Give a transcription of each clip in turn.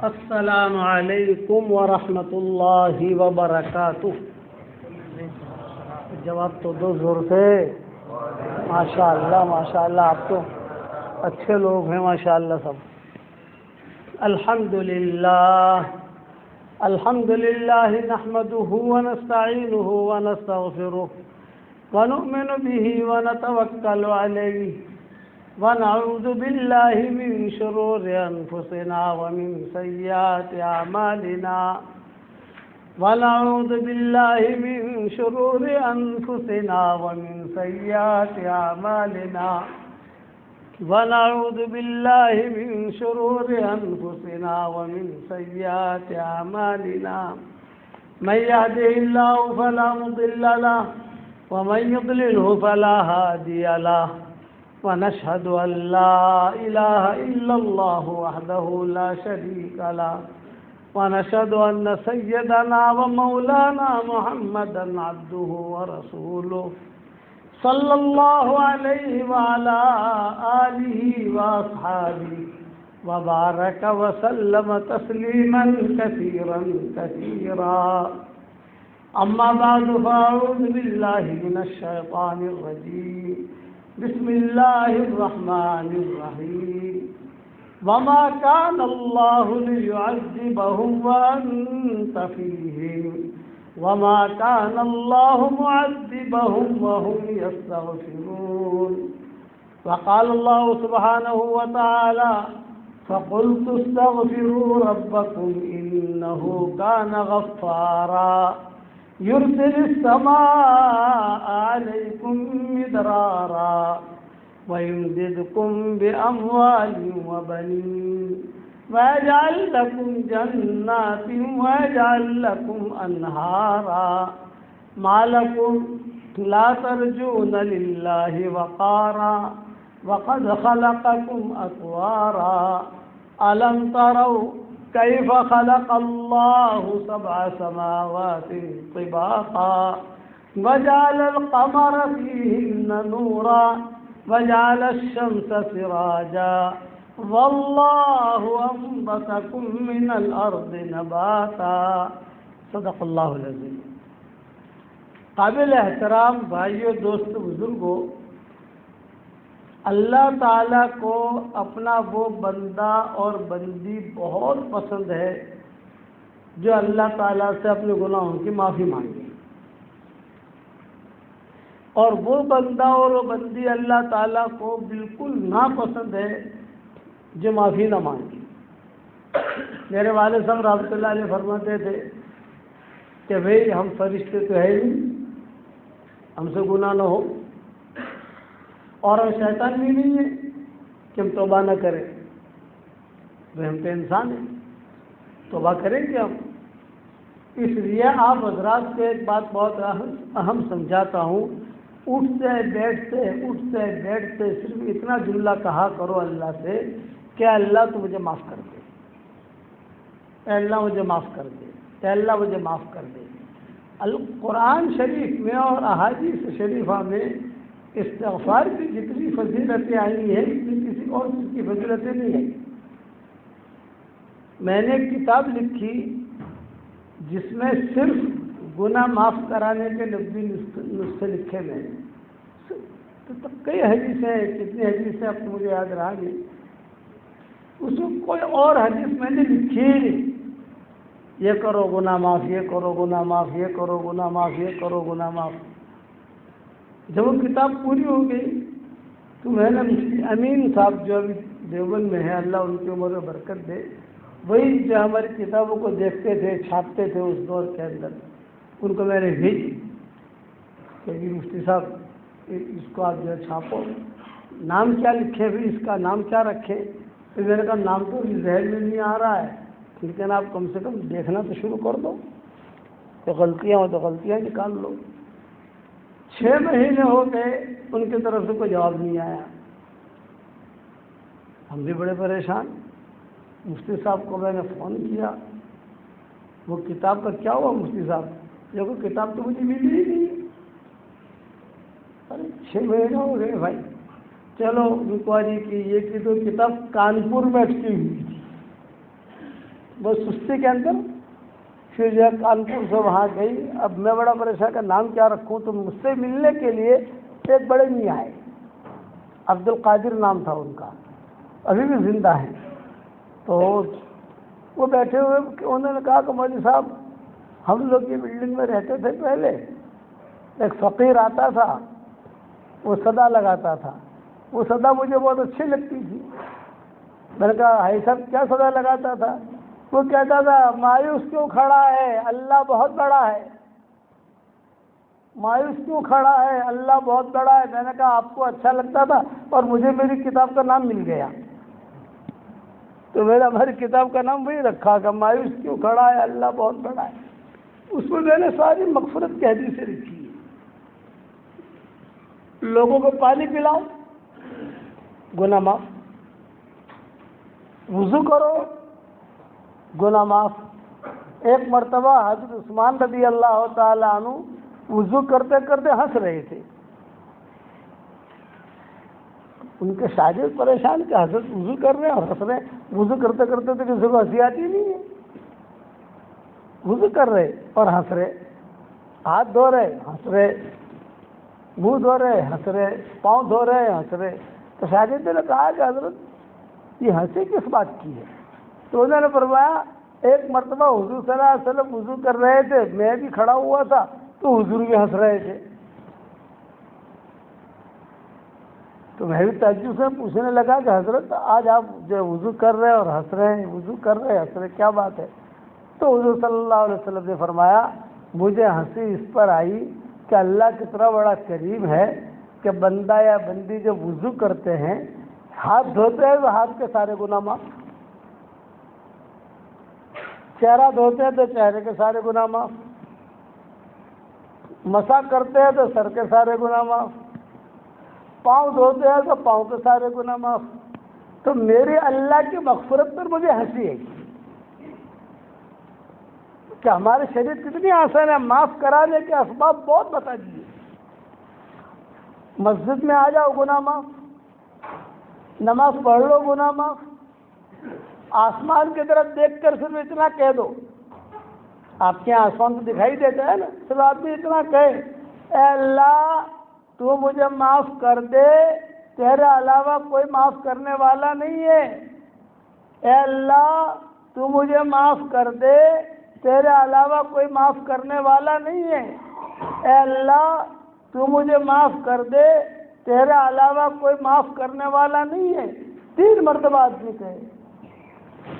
السلام علیکم ورحمۃ اللہ وبرکاتہ. جواب تو دو زور سے. ماشاء اللہ آپ تو اچھے لوگ ہیں ماشاء اللہ سب. الحمد للہ نحمده ونستعینه ونستغفره ونؤمن به ونتوکل علیہ ونعوذ باللہ من شرور انفسنا ومن سیئات اعمالنا ونعوذ باللہ من شرور انفسنا ومن سیئات اعمالنا ونعوذ باللہ من شرور انفسنا ومن سیئات اعمالنا من يهده الله فلا مضل له ومن يضلله فلا هادي له ونشهد أن لا إله إلا الله وحده لا شريك له ونشهد أن سيدنا ومولانا محمدا عبده ورسوله صلى الله عليه وعلى آله وأصحابه وبارك وسلم تسليما كثيرا كثيرا. أما بعد فأعوذ بالله من الشيطان الرجيم. بسم الله الرحمن الرحيم. وما كان الله ليعذبهم وأنت فيهم وما كان الله معذبهم وهم يستغفرون. وقال الله سبحانه وتعالى فقلت استغفروا ربكم إنه كان غفارا يرسل السماء عليكم مدرارا ويمددكم بأموال وبنين ويجعل لكم جنات ويجعل لكم أنهارا ما لكم لا ترجون لله وقارا وقد خلقكم أطوارا ألم تروا كيف خلق الله 7 سماوات طباقا وجعل القمر فيهن نورا وجعل الشمس سراجا والله أنبتكم من الأرض نباتا. صدق اللہ العظیم. قابل احترام بھائیوں، دوستو، بزرگوں، اللہ تعالیٰ کو اپنا وہ بندہ اور بندی بہت پسند ہے جو اللہ تعالیٰ سے اپنے گناہوں کی معافی مانگے، اور وہ بندہ اور وہ بندی اللہ تعالیٰ کو بالکل ناپسند ہے جو معافی نہ مانگے. میرے والد صاحب رحمۃ اللہ علیہ فرماتے تھے کہ بھئی ہم فرشتے تو ہے نہیں، ہم سے گناہ نہ ہو، اور ہم شیطان بھی نہیں ہے کہ ہم توبہ نہ کریں. بھئی ہم تو انسان ہیں، توبہ کریں گے ہم. اس لیے آپ حضرات کو ایک بات بہت اہم سمجھاتا ہوں. اٹھتے بیٹھتے صرف اتنا جملہ کہا کرو اللہ سے کہ اللہ تو مجھے معاف کر دے، اے اللہ مجھے معاف کر دے، اے اللہ مجھے معاف کر دے. القرآن شریف میں اور احادیث شریفہ میں استغفار کی جتنی فضیلتیں آئی ہیں اتنی کسی اور چیز کی فضیلتیں نہیں ہیں. میں نے ایک کتاب لکھی جس میں صرف گناہ معاف کرانے کے نبوی نسخے لکھے ہوئے ہیں. تو کئی حدیثیں ہیں، کتنی حدیثیں اب تو مجھے یاد رہا نہیں. اس میں کوئی اور حدیث میں نے لکھی ہی نہیں. یہ کرو گناہ معاف، یہ کرو گناہ معاف، یہ کرو گناہ معاف، یہ کرو گناہ معاف. جب وہ کتاب پوری ہو گئی تو میں نے مفتی امین صاحب جو ابھی دیوبند میں ہیں، اللہ ان کی عمر میں برکت دے، وہی جو ہماری کتابوں کو دیکھتے تھے، چھاپتے تھے اس دور کے اندر، ان کو میں نے بھیجی کہ مفتی صاحب اس کو آپ جو ہے چھاپو، نام کیا لکھے بھی، اس کا نام کیا رکھے. تو میں نے کہا نام تو ذہن میں نہیں آ رہا ہے، لیکن آپ کم سے کم دیکھنا تو شروع کر دو، تو غلطیاں ہو تو غلطیاں نکال لو. 6 مہینے ہو گئے، ان کی طرف سے کوئی جواب نہیں آیا. ہم بھی بڑے پریشان. مفتی صاحب کو میں نے فون کیا، وہ کتاب کا کیا ہوا مفتی صاحب؟ دیکھو کتاب تو مجھے ملی ہی نہیں. ارے 6 مہینے ہو گئے بھائی. چلو انکوائری کی، یہ کی تو کتاب کانپور میں اٹکی ہوئی تھی. بہت سستی کے اندر پھر جو ہے کانپور سے وہاں گئی. اب میں بڑا پریشان کا نام کیا رکھوں, تو مجھ سے ملنے کے لیے ایک بڑے میاں آئے, عبد القادر نام تھا ان کا, ابھی بھی زندہ ہیں. تو وہ بیٹھے ہوئے, انہوں نے کہا کہ مولوی صاحب ہم لوگ یہ بلڈنگ میں رہتے تھے پہلے, ایک فقیر آتا تھا, وہ صدا لگاتا تھا, وہ صدا مجھے بہت اچھی لگتی تھی. میں نے کہا بھائی صاحب کیا صدا لگاتا تھا؟ وہ کہتا تھا مایوس کیوں کھڑا ہے, اللہ بہت بڑا ہے. مایوس کیوں کھڑا ہے, اللہ بہت بڑا ہے. میں نے کہا آپ کو اچھا لگتا تھا اور مجھے میری کتاب کا نام مل گیا, تو میں نے ہماری کتاب کا نام وہی رکھا کہ مایوس کیوں کھڑا ہے, اللہ بہت بڑا ہے. اس میں میں نے ساری مغفرت کی حدیثیں لکھی ہے. لوگوں کو پانی پلاؤ, گناہ معاف. وضو کرو, گناہ معاف. ایک مرتبہ حضرت عثمان رضی اللہ تعالی عنہ وضو کرتے کرتے ہنس رہے تھے. ان کے شاگرد پریشان کہ حضرت وضو کر رہے ہیں اور ہنس رہے ہیں. وضو کرتے کرتے تو کسی کو ہنسی آتی نہیں ہے. وضو کر رہے اور ہنس رہے, ہاتھ دھو رہے ہنس رہے, منہ دھو رہے ہنس رہے, پاؤں دھو رہے ہنس رہے. تو شاگرد نے کہا کہ حضرت یہ ہنسی کس بات کی ہے؟ تو انہوں نے فرمایا ایک مرتبہ حضور صلی اللہ علیہ وسلم وضو کر رہے تھے, میں بھی کھڑا ہوا تھا تو حضور بھی ہنس رہے تھے. تو میں بھی تعجب سے پوچھنے لگا کہ حضرت آج آپ جو وضو کر رہے اور ہنس رہے ہیں, وضو کر رہے ہنس رہے, کیا بات ہے؟ تو حضور صلی اللہ علیہ وسلم نے فرمایا مجھے ہنسی اس پر آئی کہ اللہ کتنا بڑا کریم ہے کہ بندہ یا بندی جب وضو کرتے ہیں, ہاتھ دھوتے ہیں تو ہاتھ کے سارے گناہ معاف, چہرہ دھوتے ہیں تو چہرے کے سارے گناہ معاف, مسح کرتے ہیں تو سر کے سارے گناہ معاف, پاؤں دھوتے ہیں تو پاؤں کے سارے گناہ معاف. تو میری اللہ کی مغفرت پر مجھے ہنسی ہے کہ ہمارے شریعت کتنی آسان ہے, معاف کرانے کے اسباب بہت بتا دیے. مسجد میں آ جاؤ گناہ معاف, نماز پڑھ لو گناہ معاف, آسمان کی طرف دیکھ کر صرف اتنا کہہ دو, آپ کے یہاں آسمان تو دکھائی دیتا ہے نا, صرف آدمی اتنا کہے اے اللہ تو مجھے معاف کر دے, تیرے علاوہ کوئی معاف کرنے والا نہیں ہے. اے اللہ تو مجھے معاف کر دے, تیرے علاوہ کوئی معاف کرنے والا نہیں ہے. اے اللہ تو مجھے معاف کر دے, تیرے علاوہ کوئی معاف کرنے والا نہیں ہے. 3 مرتبہ آدمی کہے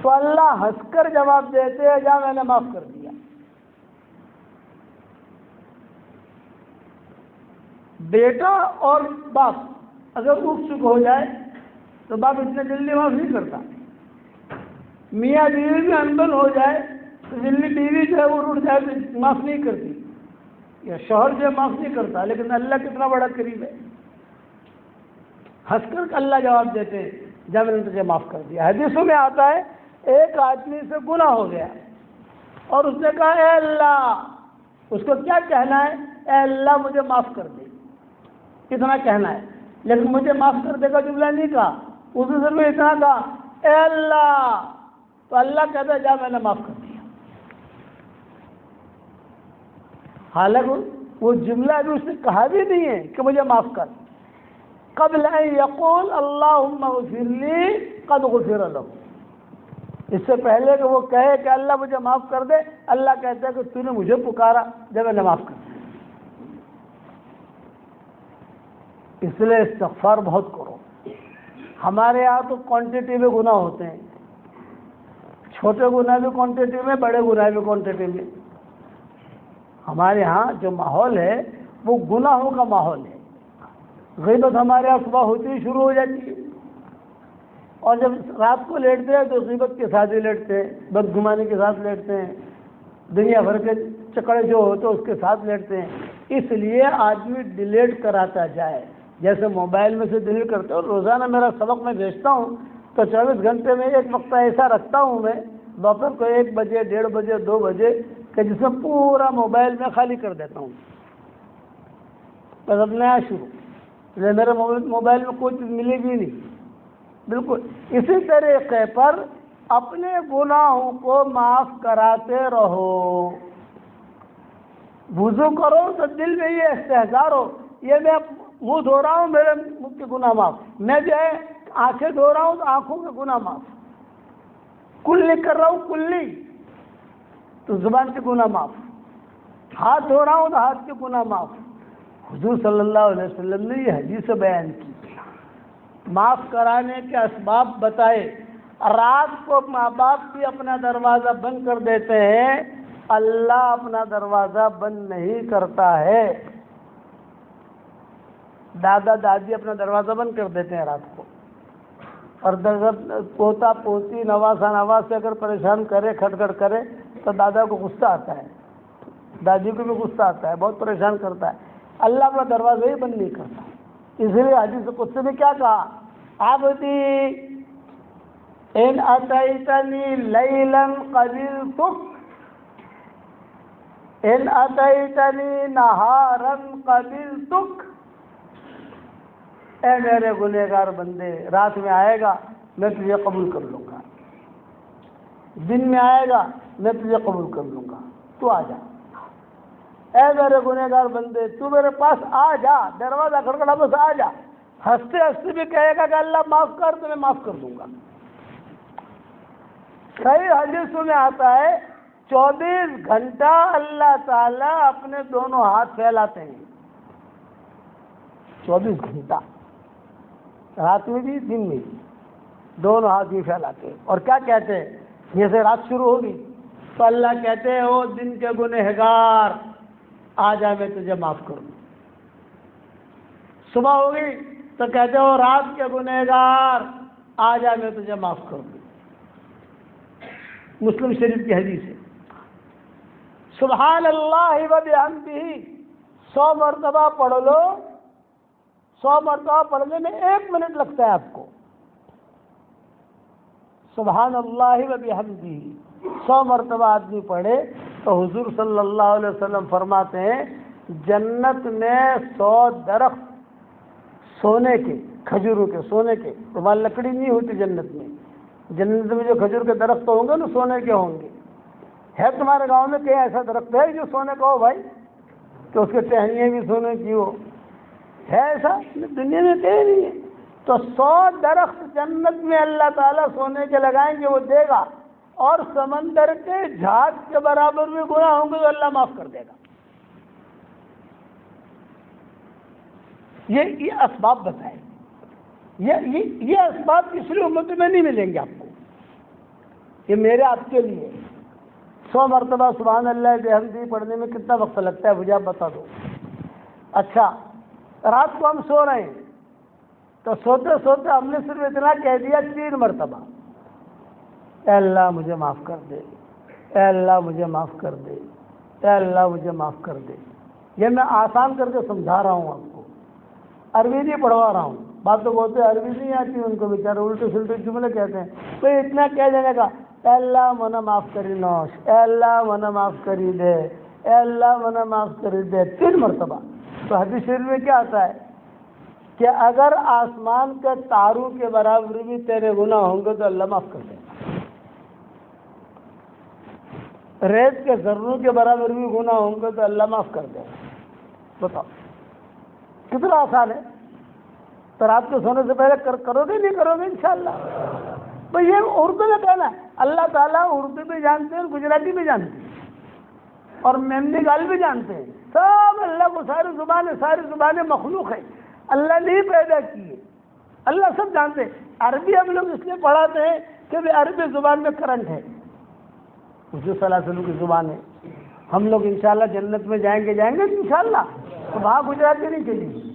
تو اللہ ہنس کر جواب دیتے ہیں جا میں نے معاف کر دیا. بیٹا اور باپ اگر اٹھ چک ہو جائے تو باپ اتنے جلدی معاف نہیں کرتا. میاں بیوی میں انبن ہو جائے تو جلدی بیوی جو ہے وہ اٹھ جائے تو معاف نہیں کرتی, یا شوہر جو ہے معاف نہیں کرتا. لیکن اللہ کتنا بڑا کریم ہے, ہنس کر اللہ جواب دیتے ہیں جب میں نے تجھے معاف کر دیا. حدیثوں میں آتا ہے ایک آدمی سے گناہ ہو گیا اور اس نے کہا اے اللہ, اس کو کیا کہنا ہے, اے اللہ مجھے معاف کر دے, اتنا کہنا ہے. لیکن مجھے معاف کر دے کا جملہ نہیں کہا, اس نے صرف اتنا کہا اے اللہ, تو اللہ کہتا ہے جا میں نے معاف کر دیا. حالانکہ وہ جملہ ابھی اس نے کہا بھی نہیں ہے کہ مجھے معاف کر, قبل ان یقول اللہم اغفر لی قد غفر لہ, اس سے پہلے کہ وہ کہے کہ اللہ مجھے معاف کر دے, اللہ کہتا ہے کہ تو نے مجھے پکارا جب میں نے معاف کر دیا. اس لیے استغفار بہت کرو. ہمارے یہاں تو کوانٹٹی میں گناہ ہوتے ہیں, چھوٹے گناہ بھی کوانٹٹی میں, بڑے گناہ بھی کوانٹٹی میں. ہمارے ہاں جو ماحول ہے وہ گناہوں کا ماحول ہے. غیبت ہمارے یہاں صبح ہوتی ہی شروع ہو جاتی ہے, اور جب رات کو لیٹتے ہیں تو غیبت کے ساتھ ہی لیٹتے ہیں, بدگمانی کے ساتھ لیٹتے ہیں, دنیا بھر کے چکڑے جو ہوتے ہیں اس کے ساتھ لیٹتے ہیں. اس لیے آدمی ڈیلیٹ کراتا جائے, جیسے موبائل میں سے ڈیلیٹ کرتے ہو. روزانہ میرا سبق میں بھیجتا ہوں تو 24 گھنٹے میں ایک وقت ایسا رکھتا ہوں میں, دوپہر کو 1 بجے 1:30 بجے 2 بجے, کہ جس میں پورا موبائل میں خالی کر دیتا ہوں. بس اب نیا شروع, میرے موبائل میں کوئی چیز ملے گی نہیں. بالکل اسی طریقے پر اپنے گناہوں کو معاف کراتے رہو. وضو کرو تو دل میں یہ استحضار ہو یہ میں منہ دھو رہا ہوں میرے منہ کے گناہ معاف. میں جو ہے آنکھیں دھو رہا ہوں تو آنکھوں کے گناہ معاف. کلی کر رہا ہوں کلی تو زبان کے گناہ معاف. ہاتھ دھو رہا ہوں تو ہاتھ کے گناہ معاف. حضور صلی اللہ علیہ وسلم نے یہ حدیث بیان کی. معاف کرانے کے اسباب بتائے. رات کو ماں باپ بھی اپنا دروازہ بند کر دیتے ہیں, اللہ اپنا دروازہ بند نہیں کرتا ہے. دادا دادی اپنا دروازہ بند کر دیتے ہیں رات کو, اور پوتا پوتی نواسا نواز سے اگر پریشان کرے کھٹ کھٹ کرے تو دادا کو غصہ آتا ہے, دادی کو بھی غصہ آتا ہے, بہت پریشان کرتا ہے. اللہ اپنا دروازہ ہی بند نہیں کرتا. اس لیے حدیث قدسی میں کیا کہا, عبدی ان اتیتنی لیلا قبلتک ان اتیتنی نہارا قبلتک. اے میرے گنہگار بندے, رات میں آئے گا میں تجھے قبول کر لوں گا, دن میں آئے گا میں تجھے قبول کر لوں گا, تو آ جا. اے میرے گنہگار بندے تو میرے پاس آ جا, دروازہ کھڑکھڑا بس آ جا. ہنستے ہنستے بھی کہے گا کہ اللہ معاف کر تو میں معاف کر دوں گا. صحیح حدیثوں میں آتا ہے 24 گھنٹہ اللہ تعالیٰ اپنے دونوں ہاتھ پھیلاتے ہیں. 24 گھنٹہ, رات میں بھی دن میں بھی دونوں ہاتھ بھی پھیلاتے ہیں. اور کیا کہتے ہیں, جیسے رات شروع ہوگی تو اللہ کہتے ہیں او دن کے گنہگار آ جا میں تجھے معاف کروں. صبح ہوگی تو کہتے ہو رات کے گنہگار آ جا میں تجھے معاف کروں. مسلم شریف کی حدیث ہے. سبحان اللہ و بحمدہ 100 مرتبہ پڑھ لو. 100 مرتبہ پڑھنے میں 1 منٹ لگتا ہے آپ کو. سبحان اللہ و بحمدہ 100 مرتبہ آدمی پڑھے تو حضور صلی اللہ علیہ وسلم فرماتے ہیں جنت میں 100 درخت سونے کے, کھجوروں کے, سونے کے, وہاں لکڑی نہیں ہوتی جنت میں. جنت میں جو کھجور کے درخت ہوں گے نا سونے کے ہوں گے. ہے تمہارے گاؤں میں کہیں ایسا درخت ہے جو سونے کا ہو بھائی, کہ اس کے ٹہنیاں بھی سونے کی ہو؟ ہے ایسا دنیا میں کہیں نہیں ہے. تو 100 درخت جنت میں اللہ تعالیٰ سونے کے لگائیں گے, وہ دے گا. اور سمندر کے جھاگ کے برابر بھی گناہ ہوں گے تو اللہ معاف کر دے گا. یہ اسباب بتائے. یہ اسباب تیسری امت میں نہیں ملیں گے آپ کو, یہ میرے آپ کے لیے. 100 مرتبہ سبحان اللہ بحمدہ پڑھنے میں کتنا وقت لگتا ہے مجھے آپ بتا دو. اچھا, رات کو ہم سو رہے ہیں تو سوتے سوتے ہم نے صرف اتنا کہہ دیا 3 مرتبہ, اے اللہ مجھے معاف کر دے, اے اللہ مجھے معاف کر دے, اے اللہ مجھے معاف کر دے. یہ میں آسان کر کے سمجھا رہا ہوں آپ کو, عربی نہیں پڑھوا رہا ہوں. بات تو بولتے عربی نہیں آتی ان کو, بیچارے الٹے سلٹے جملے کہتے ہیں. تو اتنا کہہ دینے کا, اے اللہ منا معاف کری نوش, اے اللہ منا معاف کری دے, اے اللہ منا معاف کری دے 3 مرتبہ. تو حدیث شریف میں کیا آتا ہے کہ اگر آسمان کے تاروں کے برابر بھی تیرے گناہ ہوں گے تو اللہ معاف کر دے گا. ریت کے ذروں کے برابر بھی گناہ ہوں گے تو اللہ معاف کر دے گا. بتاؤ کتنا آسان ہے. تو رات کو سونے سے پہلے کرو گے نہیں کرو گے انشاءاللہ. بھائی یہ اردو میں کہنا ہے, اللہ تعالیٰ اردو بھی جانتے ہیں, گجراتی بھی جانتے ہیں, اور میمنی گال بھی جانتے ہیں. سب اللہ کو ساری زبانیں مخلوق ہیں, اللہ نے ہی پیدا کی ہے. اللہ سب جانتے ہیں. عربی ہم لوگ اس لیے پڑھاتے ہیں کہ عربی زبان میں کرنٹ ہے, حضور صلی اللہ علیہ وسلم کی زبان ہے. ہم لوگ انشاءاللہ جنت میں جائیں گے انشاءاللہ, تو وہاں گجراتی نہیں چلے گی.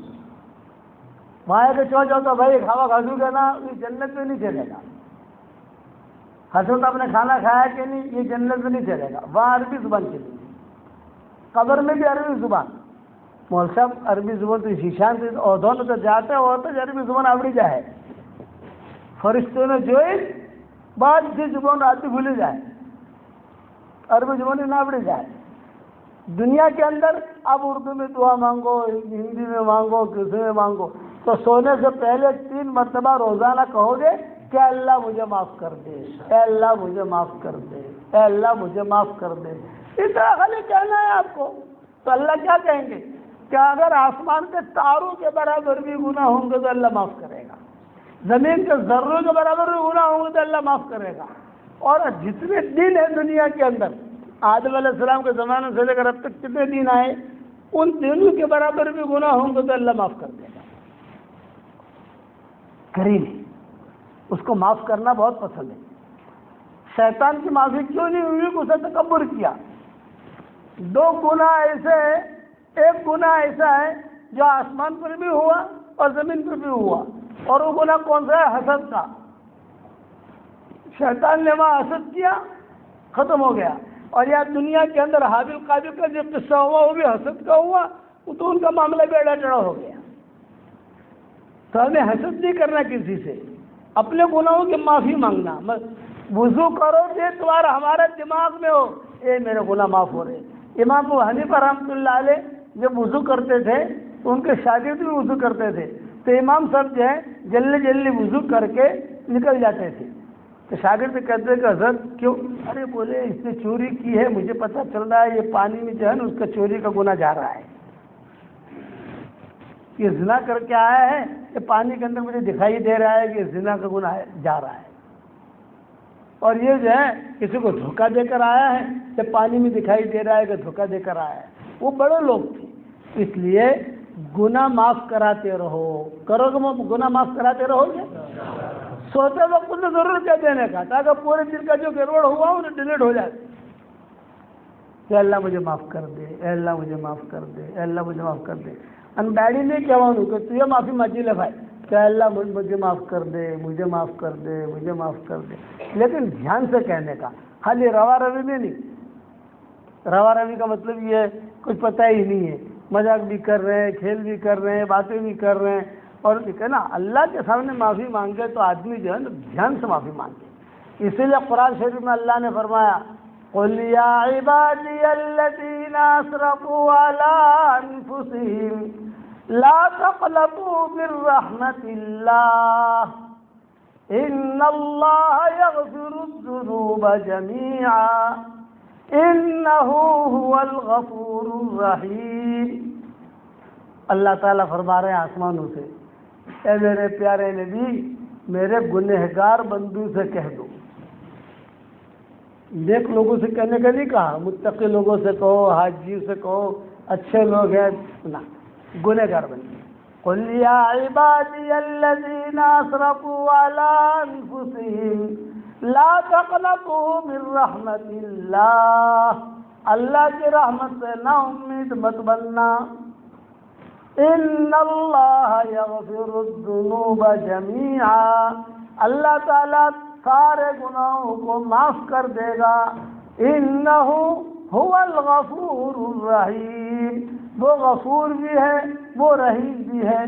وہاں کے چو تو بھائی کھاوا کھاجو گا نا, یہ جنت میں نہیں چلے گا. حضرت آپ نے کھانا کھایا کہ نہیں, یہ جنت میں نہیں چلے گا. وہاں عربی زبان چلے گی. قبر میں بھی عربی زبان. مول صاحب عربی زبان تو شیشان سے اور دونوں تو جاتے ہیں اور تو عربی زبان آوڑی جائے. فرشتوں نے جو بات جی زبان آتی بھولی جائے, عربی زبان نہ آوڑی جائے. دنیا کے اندر اب اردو میں دعا مانگو, ہندی میں مانگو, کسی میں مانگو, تو سونے سے پہلے 3 مرتبہ روزانہ کہو گے کہ اللہ مجھے معاف کر دے، اے اللہ مجھے معاف کر دے، اے اللہ مجھے معاف کر دے، اس طرح خالی کہنا ہے آپ کو. تو اللہ کیا کہیں گے کہ اگر آسمان کے تاروں کے برابر بھی گناہ ہوں گے تو اللہ معاف کرے گا، زمین کے ذروں کے برابر بھی گناہ ہوں گے تو اللہ معاف کرے گا. اور جتنے دن ہیں دنیا کے اندر، آدم علیہ السلام کے زمانے سے لے کر اب تک کتنے دن آئے، ان دنوں کے برابر بھی گناہ ہوں گے تو اللہ معاف کر دے گا. کریم ہے، اس کو معاف کرنا بہت پسند ہے. شیطان کی معافی کیوں نہیں ہوئی کہ اسے تکبر کیا. دو گناہ ایسے ہیں، ایک گناہ ایسا ہے جو آسمان پر بھی ہوا اور زمین پر بھی ہوا، اور وہ گناہ کون سا ہے؟ حسد کا. شیطان نے وہاں حسد کیا، ختم ہو گیا. اور یہاں دنیا کے اندر حابیل قابیل کا جو قصہ ہوا وہ بھی حسد کا ہوا، وہ تو ان کا معاملہ بیڑا ٹڑا ہو گیا. تو ہمیں حسد نہیں کرنا کسی سے، اپنے گناہوں کی معافی مانگنا. وضو کرو گے تو ہمارے دماغ میں ہو اے میرے گناہ معاف ہو رہے. امام ابو حنیفہ رحمۃ اللہ علیہ جب وضو کرتے تھے تو ان کے شاگرد بھی وضو کرتے تھے، تو امام صاحب جو ہے جلدی جلدی وضو کر کے نکل جاتے تھے. تو شاگرد کہتے ہیں کہ حضرت کیوں؟ ارے بولے اس نے چوری کی ہے، مجھے پتہ چل رہا ہے یہ پانی میں جو ہے نا اس کا چوری کا گناہ جا رہا ہے، یہ زنا کر کے آیا ہے، یہ پانی کے اندر مجھے دکھائی دے رہا ہے کہ زنا کا گناہ جا رہا ہے. اور یہ جو ہے کسی کو دھوکہ دے کر آیا ہے، یہ پانی میں دکھائی دے رہا ہے کہ دھوکہ دے کر آیا ہے. وہ بڑے لوگ تھے. اس لیے گناہ معاف کراتے رہو. کرو گے گناہ معاف کراتے رہو گے، سوتے وقت تو ضرور کہہ دینے کا تاکہ پورے دن کا جو گڑبڑ ہوا وہ ڈیلیٹ ہو جائے کہ اللہ مجھے معاف کر دے، اے اللہ مجھے معاف کر دے، اے اللہ مجھے معاف کر دے. ان ڈیڈی نہیں کہوانوں کہ تو یہ معافی مانگی لے بھائی کہ اللہ مجھے معاف کر دے، مجھے معاف کر دے، مجھے معاف کر دے. لیکن دھیان سے کہنے کا، خالی روا روی میں نہیں. روا روی کا مطلب یہ ہے کچھ پتہ ہی نہیں ہے، مذاق بھی کر رہے ہیں، کھیل بھی کر رہے ہیں، باتیں بھی کر رہے ہیں. اور نا اللہ کے سامنے معافی مانگے تو آدمی جو ہے نا دھیان سے معافی مانگے. اسی لیے قرآن شریف میں اللہ نے فرمایا قُلْ يَا عِبَادِيَ الَّذِينَ أَسْرَفُوا عَلَىٰ أَنفُسِهِمْ لَا تَقْنَطُوا مِن رَّحْمَةِ اللَّهِ إِنَّ اللَّهَ يَغْفِرُ الذُّنُوبَ جَمِيعًا إِنَّهُ هُوَ الْغَفُورُ الرَّحِيمُ. اللہ تعالیٰ فرما رہے ہیں آسمانوں سے، اے میرے پیارے نبی میرے گنہگار بندوں سے کہہ دو. نیک لوگوں سے کہنے کا نہیں کہا، متقی لوگوں سے کہو، حاجیوں سے کہو، اچھے لوگ ہیں نا، گنہگار بندے. قُلْ يَا عِبَادِيَ الَّذِينَ أَسْرَفُوا عَلَىٰ أَنفُسِهِمْ لَا تَقْنَطُوا مِن رَّحْمَةِ اللَّهِ، اللہ کی رحمت سے نا امید مت بننا. ان اللہ یغفر الذنوب جمیعا، اللہ تعالیٰ سارے گناہوں کو معاف کر دے گا. انہ هو الغفور الرحیم، وہ غفور بھی ہے وہ رحیم بھی ہے.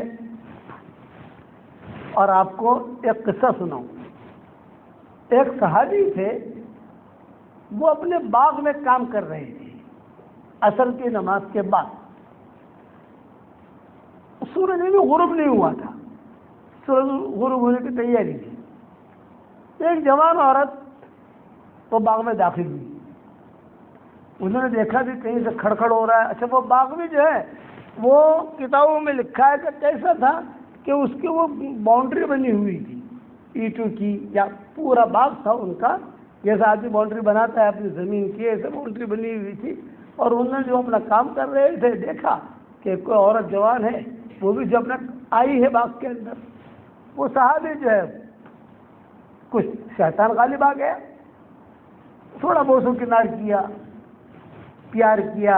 اور آپ کو ایک قصہ سناؤں. ایک صحابی تھے، وہ اپنے باغ میں کام کر رہے تھے عصر کی نماز کے بعد. سورج بھی غروب نہیں ہوا تھا، سورج غروب ہونے کی تیاری تھی. ایک جوان عورت وہ باغ میں داخل ہوئی. انہوں نے دیکھا کہ کہیں سے کھڑکھڑ ہو رہا ہے. اچھا وہ باغ بھی جو ہے وہ کتابوں میں لکھا ہے کہ کیسا تھا کہ اس کی وہ باؤنڈری بنی ہوئی تھی اینٹوں کی، یا پورا باغ تھا ان کا جیسا آدمی باؤنڈری بناتا ہے اپنی زمین کی، ایسے باؤنڈری بنی ہوئی تھی. اور انہوں نے جو اپنا کام کر رہے تھے دیکھا کہ کوئی عورت جوان ہے وہ بھی جو اپنا آئی ہے باغ کے اندر. وہ صحابی جو ہے کچھ شیطان غالب آ گیا، تھوڑا بوسو کنار کیا، پیار کیا.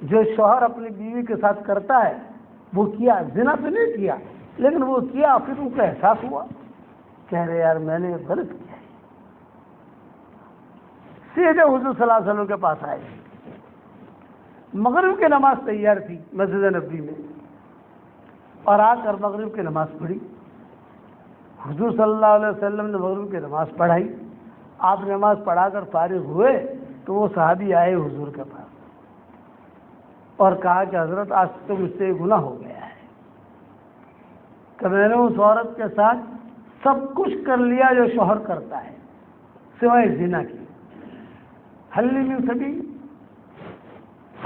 جو شوہر اپنی بیوی کے ساتھ کرتا ہے وہ کیا، زنا تو نہیں کیا لیکن وہ کیا. پھر ان کو احساس ہوا، کہہ رہے یار میں نے غلط کیا ہے. سیدھے حضور صلی اللہ علیہ وسلم کے پاس آئے. مغرب کی نماز تیار تھی مسجد نبوی میں، اور آ کر مغرب کی نماز پڑھی. حضور صلی اللہ علیہ وسلم نے مغرب کی نماز پڑھائی. آپ نماز پڑھا کر فارغ ہوئے تو وہ صحابی آئے حضور کے پاس اور کہا کہ حضرت آج تو مجھ سے گناہ ہو گیا ہے کہ میں نے اس عورت کے ساتھ سب کچھ کر لیا جو شوہر کرتا ہے سوائے زنا کی. حل من سبیل،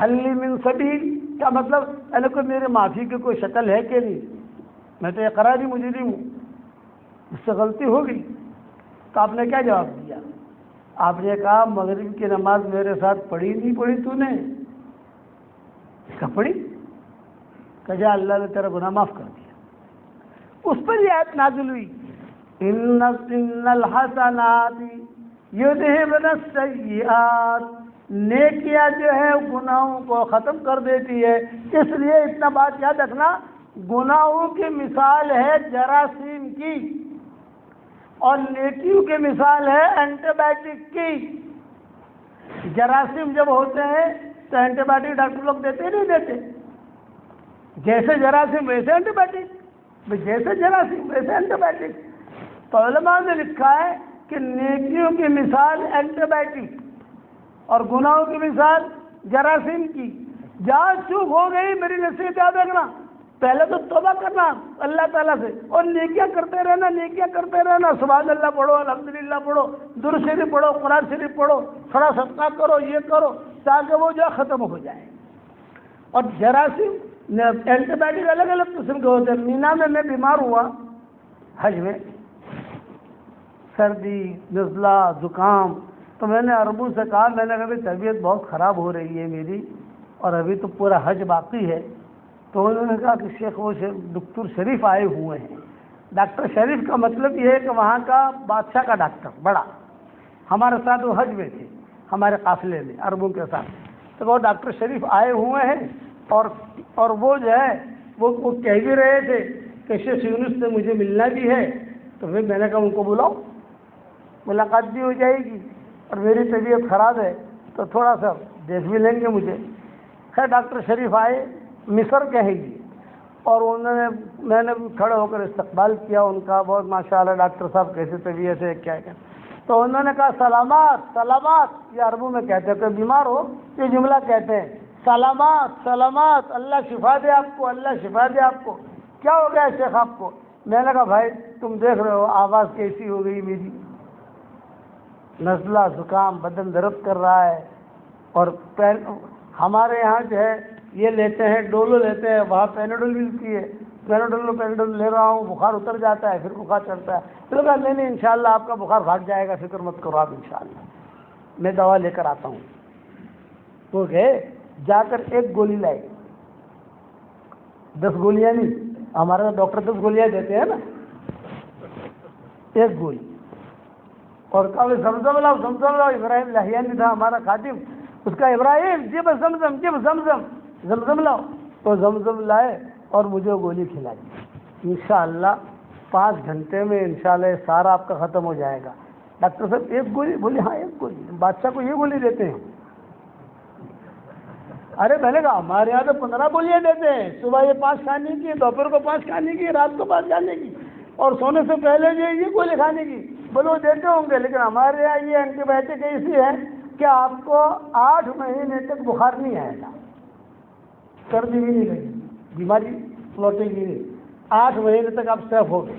حل من سبیل کیا مطلب؟ اللہ کو میرے معافی کی کوئی شکل ہے کہ نہیں؟ میں تو اقراری مجرم ہوں، اس سے غلطی ہو گئی. تو آپ نے کیا جواب دیا؟ آپ نے کہا مغرب کی نماز میرے ساتھ پڑھی نہیں پڑھی تو نے؟ کہا پڑھی. کہ جا اللہ نے تیرا گناہ معاف کر دیا. اس پر یہ آیت نازل ہوئی ان الحسنات یذہبن السیئات، نیکیاں جو ہے گناہوں کو ختم کر دیتی ہے. اس لیے اتنا بات یاد رکھنا، گناہوں کی مثال ہے جراثیم کی اور نیکیوں کی مثال ہے اینٹی بایوٹک کی. جراثیم جب ہوتے ہیں تو اینٹی بایوٹک ڈاکٹر لوگ دیتے نہیں دیتے؟ جیسے جراثیم ویسے اینٹی بایوٹک، جیسے جراثیم ویسے اینٹی بایوٹک. تو علماء نے لکھا ہے کہ نیکیوں کی مثال اینٹی بایوٹک اور گناہوں کی مثال جراثیم کی. جہاں چوک ہو گئی میری نصیحت یاد رکھنا، پہلے تو توبہ کرنا اللہ تعالیٰ سے اور نیکیاں کرتے رہنا، نیکیاں کرتے رہنا. سبحان اللہ پڑھو، الحمدللہ پڑھو، درود شریف پڑھو، قرآن شریف پڑھو، تھوڑا صدقہ کرو، یہ کرو تاکہ وہ جو ختم ہو جائے. اور جراثیم اینٹی بایوٹک الگ الگ قسم کے ہوتے ہیں. مینا میں بیمار ہوا حج میں، سردی، نزلہ، زکام. تو میں نے عربوں سے کہا، میں نے کہا طبیعت بہت خراب ہو رہی ہے میری اور ابھی تو پورا حج باقی ہے. تو انہوں نے کہا کہ شیخ وہ ڈاکٹر شریف آئے ہوئے ہیں. ڈاکٹر شریف کا مطلب یہ ہے کہ وہاں کا بادشاہ کا ڈاکٹر بڑا. ہمارے ساتھ وہ حج میں تھے ہمارے قافلے میں عربوں کے ساتھ. تو وہ ڈاکٹر شریف آئے ہوئے ہیں اور وہ جو ہے وہ کہہ بھی رہے تھے کہ شیخ یونس سے مجھے ملنا بھی ہے. تو پھر میں نے کہا ان کو بلاؤ، ملاقات بھی ہو جائے گی اور میری طبیعت خراب ہے تو تھوڑا سا دیکھ بھی لیں گے مجھے. خیر ڈاکٹر شریف آئے، مصر کے ہیں جی، اور میں نے کھڑے ہو کر استقبال کیا ان کا. بہت ماشاء اللہ ڈاکٹر صاحب کیسی طبیعت ہے کیا کیا. تو انہوں نے کہا سلامات سلامات، یہ عربوں میں کہتے ہیں کہ بیمار ہو یہ جملہ کہتے ہیں سلامات سلامات، اللہ شفا دے آپ کو، اللہ شفا دے آپ کو. کیا ہو گیا شیخ آپ کو؟ میں نے کہا بھائی تم دیکھ رہے ہو آواز کیسی ہو گئی میری، نزلہ زکام، بدن درد کر رہا ہے. اور ہمارے یہاں جو ہے یہ لیتے ہیں ڈولو لیتے ہیں، وہاں پیناڈول ملتی ہے، پیناڈول لے رہا ہوں، بخار اتر جاتا ہے پھر بخار چڑھتا ہے. تو کہا نہیں انشاءاللہ آپ کا بخار بھاگ جائے گا، فکر مت کرو آپ، انشاءاللہ میں دوا لے کر آتا ہوں. تو گئے، جا کر ایک گولی لائے، 10 گولیاں نہیں، ہمارے ڈاکٹر 10 گولیاں دیتے ہیں نا، ایک گولی. اور کہا زمزم لاؤ، زمزم لاؤ. ابراہیم لاہیانی تھا ہمارا خادم، اس کا ابراہیم جب زمزم، جب زمزم، زمزم لاؤ. تو زمزم لائے اور مجھے گولی کھلا دی. انشاءاللہ 5 گھنٹے میں انشاءاللہ یہ سارا آپ کا ختم ہو جائے گا. ڈاکٹر صاحب ایک گولی؟ بولی ہاں ایک گولی. بادشاہ کو یہ گولی دیتے ہیں؟ ارے میں نے کہا ہمارے یہاں تو 15 گولیاں دیتے ہیں، صبح یہ 5 کھانے کی، دوپہر کو 5 کھانے کی، رات کو 5 کھانے کی اور سونے سے پہلے جو یہ گولی کھانے کی. بولے وہ دیتے ہوں گے، لیکن ہمارے یہاں یہ اینٹی بایوٹک ایسی ہے کہ آپ کو 8 مہینے تک بخار نہیں آئے گا، سردی بھی نہیں لگے، بیماری لوٹے گی نہیں، 8 مہینے تک آپ سیف ہو گئے.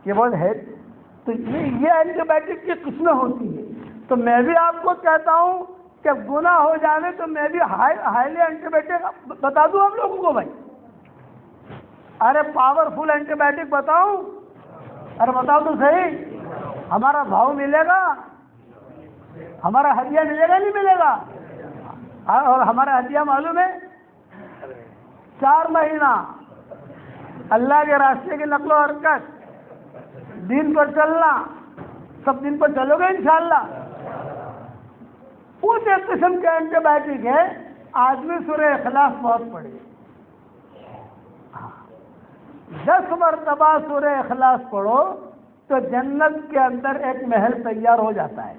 یہ بات ہے. تو یہ اینٹی بایوٹک کی قسمیں ہوتی ہیں. تو میں بھی آپ کو کہتا ہوں کہ گناہ ہو جانے تو میں بھی ہائیلی اینٹی بایوٹک بتا دوں آپ لوگوں کو. بھائی ارے پاورفل اینٹی بایوٹک بتاؤں؟ ارے بتاؤ تو صحیح، ہمارا بھاؤ ملے گا، ہمارا ہدیہ ملے گا نہیں ملے گا؟ اور ہمارا ہدیہ معلوم ہے 4 مہینہ اللہ کے راستے کی نقل و حرکت، دین پر چلنا. سب دین پر چلو گے انشاءاللہ. اس ایک قسم کے اینٹی بایوٹک ہے، آدمی سورہ اخلاص بہت پڑھے، 10 مرتبہ سورہ اخلاص پڑھو تو جنت کے اندر ایک محل تیار ہو جاتا ہے.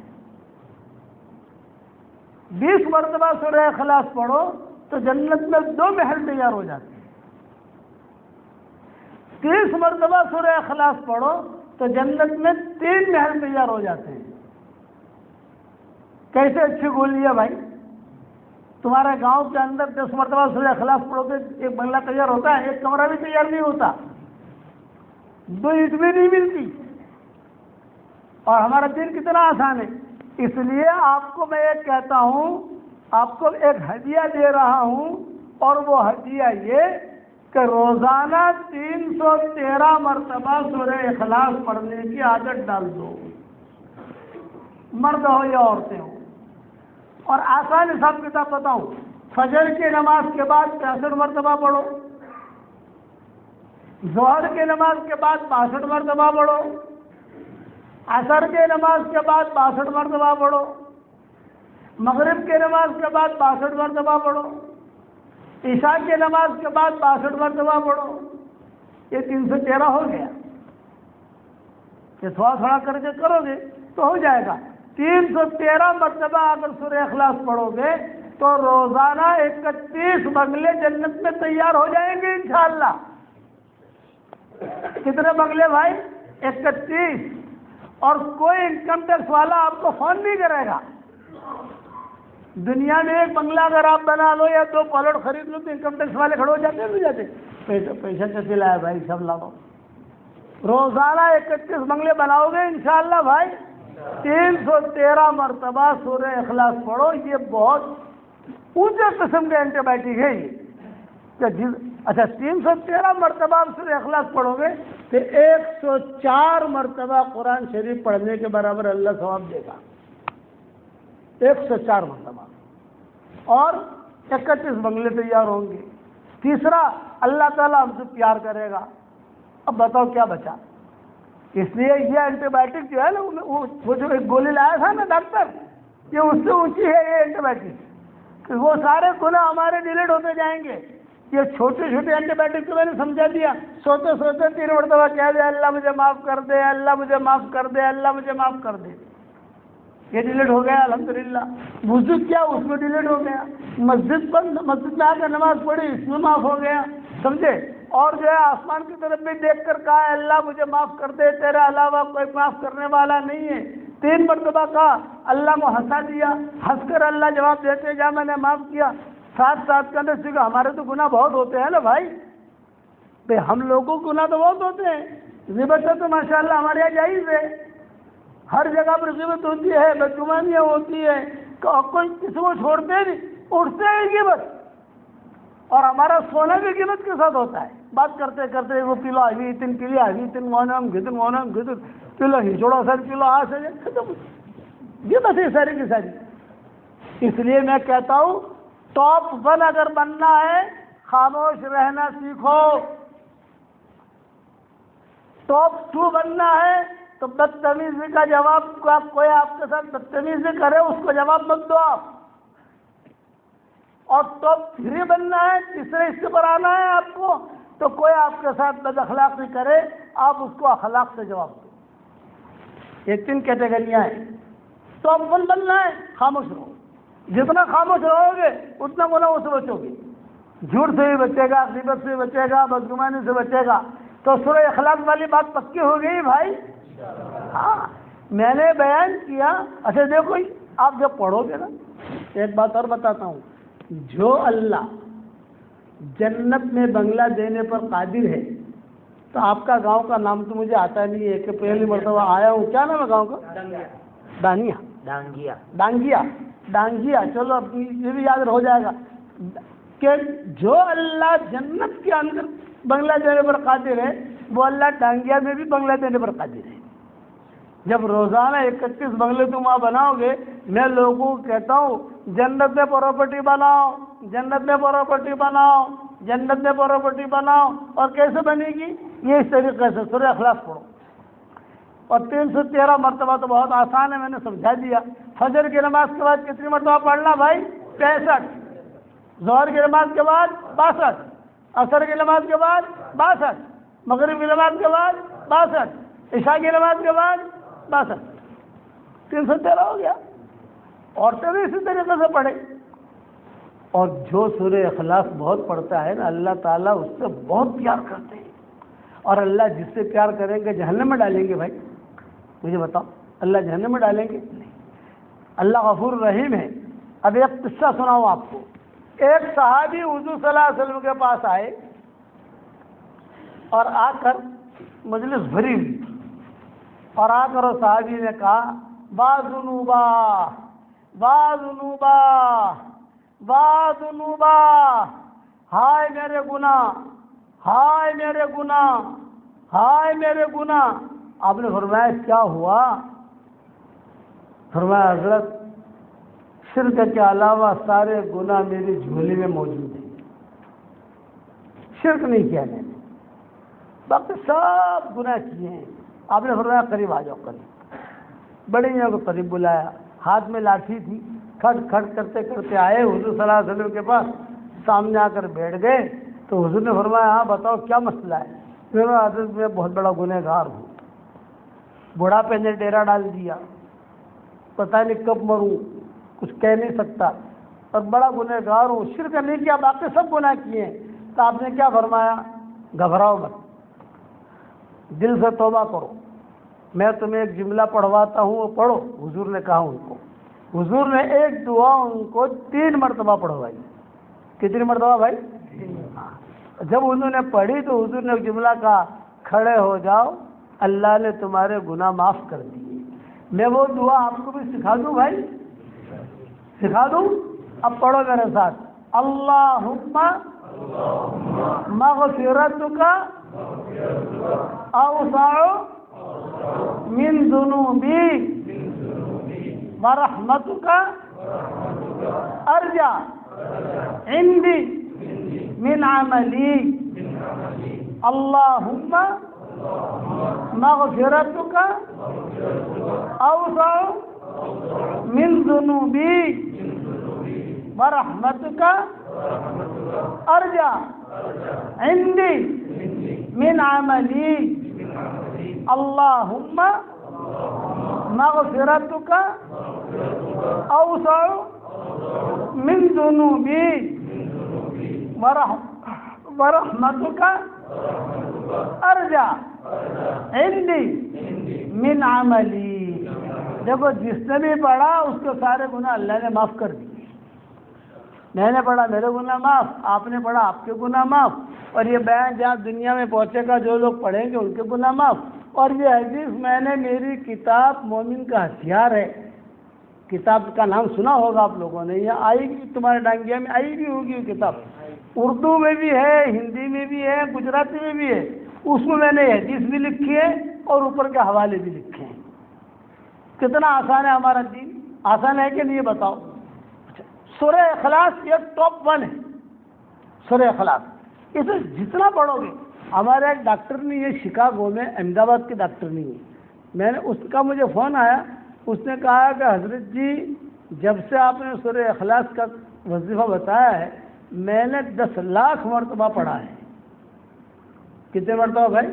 20 مرتبہ سورہ اخلاص پڑھو تو جنت میں 2 محل تیار ہو جاتے ہیں. 30 مرتبہ سورہ اخلاص پڑھو تو جنت میں 3 محل تیار ہو جاتے ہیں. کیسے اچھی گولی ہے بھائی. تمہارے گاؤں کے اندر 10 مرتبہ سورہ اخلاص پڑھو تو ایک بنگلہ تیار ہوتا ہے، ایک کمرہ بھی تیار نہیں ہوتا. 2 اینٹ بھی نہیں ملتی. اور ہمارا دین کتنا آسان ہے. اس لیے آپ کو میں ایک کہتا ہوں، آپ کو ایک ہدیہ دے رہا ہوں، اور وہ ہدیہ یہ کہ روزانہ 313 مرتبہ سورہ اخلاص پڑھنے کی عادت ڈال دو، مرد ہو یا عورتیں ہوں. اور آسان حساب کتاب بتاؤں، فجر کی نماز کے بعد 63 مرتبہ پڑھو، ظہر کی نماز کے بعد 62 مرتبہ پڑھو، عصر کی نماز کے بعد 62 مرتبہ پڑھو، مغرب کی نماز کے بعد 62 مرتبہ پڑھو، عشاء کی نماز کے بعد 62 مرتبہ پڑھو. یہ 313 ہو گیا. کہ تھوڑا تھوڑا کر کے کرو گے تو ہو جائے گا. 313 مرتبہ اگر سورہ اخلاص پڑھو گے تو روزانہ 31 بنگلے جنت میں تیار ہو جائیں گے انشاءاللہ. کتنے بنگلے بھائی؟ 31. اور کوئی انکم ٹیکس والا آپ کو فون نہیں کرے گا. دنیا میں ایک بنگلہ اگر آپ بنا لو یا 2 پلاٹ خرید لو تو انکم ٹیکس والے کھڑے ہو جاتے ہیں. نہیں جاتے؟ پیسہ کیسے لایا بھائی؟ سب لاؤ. روزانہ 31 بنگلے بناؤ گے انشاءاللہ بھائی. 313 مرتبہ سورہ اخلاص پڑھو. یہ بہت اونچے قسم کے اینٹی بائیوٹک ہے یہ. اچھا 313 مرتبہ آپ سورہ اخلاص پڑھو گے تو 104 مرتبہ قرآن شریف پڑھنے کے برابر اللہ ثواب دے گا. 104 مرتبہ. اور 31 بنگلے تیار ہوں گے. تیسرا، اللہ تعالیٰ ہم سے پیار کرے گا. اب بتاؤ کیا بچا؟ اس لیے یہ اینٹی بائیوٹک جو ہے نا، وہ جو ایک گولی لایا تھا نا ڈاکٹر، یہ اس سے اونچی ہے یہ اینٹی بائیوٹک. وہ سارے گناہ ہمارے ڈیلیٹ ہوتے جائیں گے. یہ چھوٹے چھوٹے اینٹی بائیوٹک کو میں نے سمجھا دیا. سوتے سوتے 3 مرتبہ کہہ دے اللہ مجھے معاف کر دے، اللہ مجھے معاف کر دے، اللہ مجھے معاف کر دے. یہ ڈیلیٹ ہو گیا الحمدللہ. وضو کیا، اس میں ڈیلیٹ ہو گیا. مسجد میں آ کر نماز پڑھی، اس میں معاف ہو گیا. سمجھے؟ اور جو ہے آسمان کی طرف بھی دیکھ کر کہا اللہ مجھے معاف کر دے، تیرے علاوہ کوئی معاف کرنے والا نہیں ہے. 3 مرتبہ کہا، اللہ کو ہنسا دیا، ہنس کر اللہ جواب دیتے جا میں نے معاف کیا. ساتھ کرنے سے ہمارے تو گناہ بہت ہوتے ہیں نا بھائی. ہم لوگوں کو گناہ تو بہت ہوتے ہیں. غیبت تو ماشاءاللہ ہمارے یہاں جائز ہے. ہر جگہ پر غیبت ہوتی ہے، بدگمانیاں ہوتی ہے. کوئی کسی کو چھوڑتے نہیں، اٹھتے ہیں غیبت. اور ہمارا سونا بھی غیبت کے ساتھ ہوتا ہے. بات کرتے کرتے وہ کلو آئی، 3 کلو آئی، 3 مونم گدن کلو ہجوڑا سر کلو آ سکے ختم. غیبت ہے ساری کی ساری. اس لیے میں کہتا ہوں ٹاپ 1 اگر بننا ہے خاموش رہنا سیکھو. ٹاپ 2 بننا ہے تو بدتمیزی کا جواب کوئی آپ کے ساتھ بدتمیزی کرے اس کو جواب مت دو آپ. اور ٹاپ 3 بننا ہے، تیسرے حصے پر آنا ہے آپ کو، تو کوئی آپ کے ساتھ بد اخلاقی کرے آپ اس کو اخلاق سے جواب دو. یہ 3 کیٹیگریاں ہیں. ٹاپ 1 بننا ہے خاموش رہو. جتنا خاموش رہو گے اتنا گناہوں سے بچو گے. جھوٹ سے بھی بچے گا، غیبت سے بھی بچے گا، بدگمانی سے بچے گا. تو سورہ اخلاق والی بات پکی ہو گئی بھائی. ہاں میں نے بیان کیا. اچھا دیکھو آپ جب پڑھو گے نا، ایک بات اور بتاتا ہوں. جو اللہ جنت میں بنگلہ دینے پر قادر ہے، تو آپ کا گاؤں کا نام تو مجھے آتا نہیں ہے کہ پہلی مرتبہ آیا ہوں. کیا نام ہے گاؤں کا؟ ڈانگیا. چلو اب یہ بھی یاد ہو جائے گا کہ جو اللہ جنت کے اندر بنگلہ دینے پر قادر ہے، وہ اللہ ڈانگیا میں بھی بنگلہ دینے پر قادر ہے. جب روزانہ 31 بنگلے تم وہاں بناؤ گے، میں لوگوں کو کہتا ہوں جنت میں پراپرٹی بناؤ، جنت میں پراپرٹی بناؤ، جنت میں پراپرٹی بناؤ. اور کیسے بنے گی؟ یہ اس طریقے سے سورہ اخلاص پڑھو. اور 313 مرتبہ تو بہت آسان ہے، میں نے سمجھا دیا. فجر کی نماز کے بعد کتنی مرتبہ پڑھنا بھائی؟ 65. ظہر کی نماز کے بعد 62. عصر کی نماز کے بعد 62. مغرب کی نماز کے بعد 62. عشاء کی نماز کے بعد 62. 313 ہو گیا. عورتیں بھی اسی طریقے سے پڑھیں. اور جو سورہ اخلاص بہت پڑھتا ہے نا، اللہ تعالیٰ اس سے بہت پیار کرتے ہیں. اور اللہ جس سے پیار کریں گے جہنم میں ڈالیں گے بھائی؟ مجھے بتاؤ، اللہ جہنم میں ڈالیں گے؟ نہیں. اللہ غفور رحیم ہے. اب ایک قصہ سناؤں آپ کو. ایک صحابی حضور صلی اللہ علیہ وسلم کے پاس آئے اور آ کر مجلس بھری ہوئی اور آ کر صحابی نے کہا ذنوبا ذنوبا ذنوبا، ہائے میرے گناہ، ہائے میرے گناہ، ہائے میرے گناہ۔ آپ نے فرمایا کیا ہوا؟ فرمایا حضرت شرک کے علاوہ سارے گناہ میری جھولی میں موجود ہیں، شرک نہیں کیا میں نے، باقی سب گناہ کیے ہیں۔ آپ نے فرمایا قریب آ جاؤ، قریب۔ بڑے میاں کو قریب بلایا، ہاتھ میں لاٹھی تھی، کھٹ کھٹ کرتے کرتے آئے حضور صلی اللہ علیہ وسلم کے پاس، سامنے آ کر بیٹھ گئے تو حضور نے فرمایا ہاں بتاؤ کیا مسئلہ ہے؟ حضرت میں بہت بڑا گنہگار ہوں، بڑھاپے نے ڈیرا ڈال دیا، پتہ نہیں کب مروں، کچھ کہہ نہیں سکتا، اور بڑا گنہگار ہوں، شرک نہیں کیا، باقی سب گناہ کیے ہیں۔ تو آپ نے کیا فرمایا؟ گھبراؤ مت، دل سے توبہ کرو، میں تمہیں ایک جملہ پڑھواتا ہوں، وہ پڑھو۔ حضور نے کہا ان کو، حضور نے ایک دعا ان کو 3 مرتبہ پڑھوائی۔ کتنی مرتبہ بھائی؟ جب انہوں نے پڑھی تو حضور نے ایک جملہ کہا کھڑے ہو جاؤ، اللہ نے تمہارے گناہ معاف کر دیے۔ میں وہ دعا آپ کو بھی سکھا دوں بھائی، سکھا دوں؟ اب پڑھو میرے ساتھ، اللہم مغفرتک اوسع من ذنوبی ورحمتک ارجع عندی من عملی، اللہم مغفرتک اوسع من ذنوبی ورحمتک ارجع عندی من عملی، اللہم مغفرتک اوسع من ذنوبی ورحمتک ارجع عندی من عملی۔ دیکھو جس نے بھی پڑھا اس کے سارے گناہ اللہ نے معاف کر دیے۔ میں نے پڑھا میرے گناہ معاف، آپ نے پڑھا آپ کے گناہ معاف، اور یہ بیان جہاں دنیا میں پہنچے گا جو لوگ پڑھیں گے ان کے گناہ معاف۔ اور یہ حدیث میں نے میری کتاب مومن کا ہتھیار ہے، کتاب کا نام سنا ہوگا آپ لوگوں نے، یہ آئی گی تمہارے ڈانگیا میں، آئی بھی ہوگی وہ کتاب، اردو میں بھی ہے، ہندی میں بھی ہے، گجراتی میں بھی ہے۔ اس میں نے حدیث بھی لکھی ہے اور اوپر کے حوالے بھی لکھے ہیں۔ کتنا آسان ہے ہمارا دین، آسان ہے کہ نہیں یہ بتاؤ؟ سورہ اخلاص یہ ٹاپ 1 ہے، سورہ اخلاص، اسے جتنا پڑھو گے۔ ہمارا ایک ڈاکٹر نہیں ہے شکاگو میں، احمد آباد کے ڈاکٹر نہیں ہے، میں نے اس کا مجھے فون آیا، اس نے کہا کہ حضرت جی جب سے آپ نے سورہ اخلاص کا وظیفہ بتایا ہے میں نے 10 لاکھ مرتبہ پڑھا ہے۔ کتنے مرتبہ بھائی؟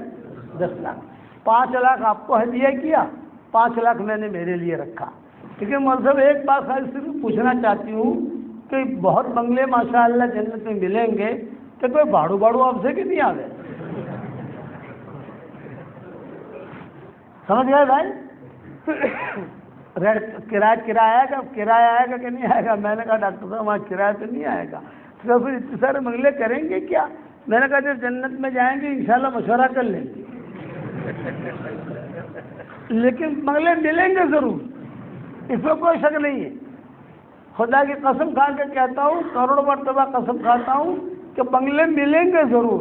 10 لاکھ۔ 5 لاکھ آپ کو ہدیہ کیا، 5 لاکھ میں نے میرے لیے رکھا۔ لیکن مطلب ایک بات صرف پوچھنا چاہتی ہوں کہ بہت بنگلے ماشاءاللہ جنت میں ملیں گے کہ کوئی باڑو آپ سے کہ نہیں آ گئے؟ سمجھ گئے بھائی؟ کرایہ آئے گا کہ نہیں آئے گا؟ میں نے کہا ڈاکٹر صاحب وہاں کرایہ تو نہیں آئے گا، تو پھر اتنے سارے بنگلے کریں گے کیا؟ میں نے کہا جب جنت میں جائیں گے انشاءاللہ مشورہ کر لیں گے، لیکن بنگلے ملیں گے ضرور، اس میں کوئی شک نہیں ہے۔ خدا کی قسم کھا کے کہتا ہوں، کروڑ مرتبہ قسم کھاتا ہوں کہ بنگلے ملیں گے ضرور۔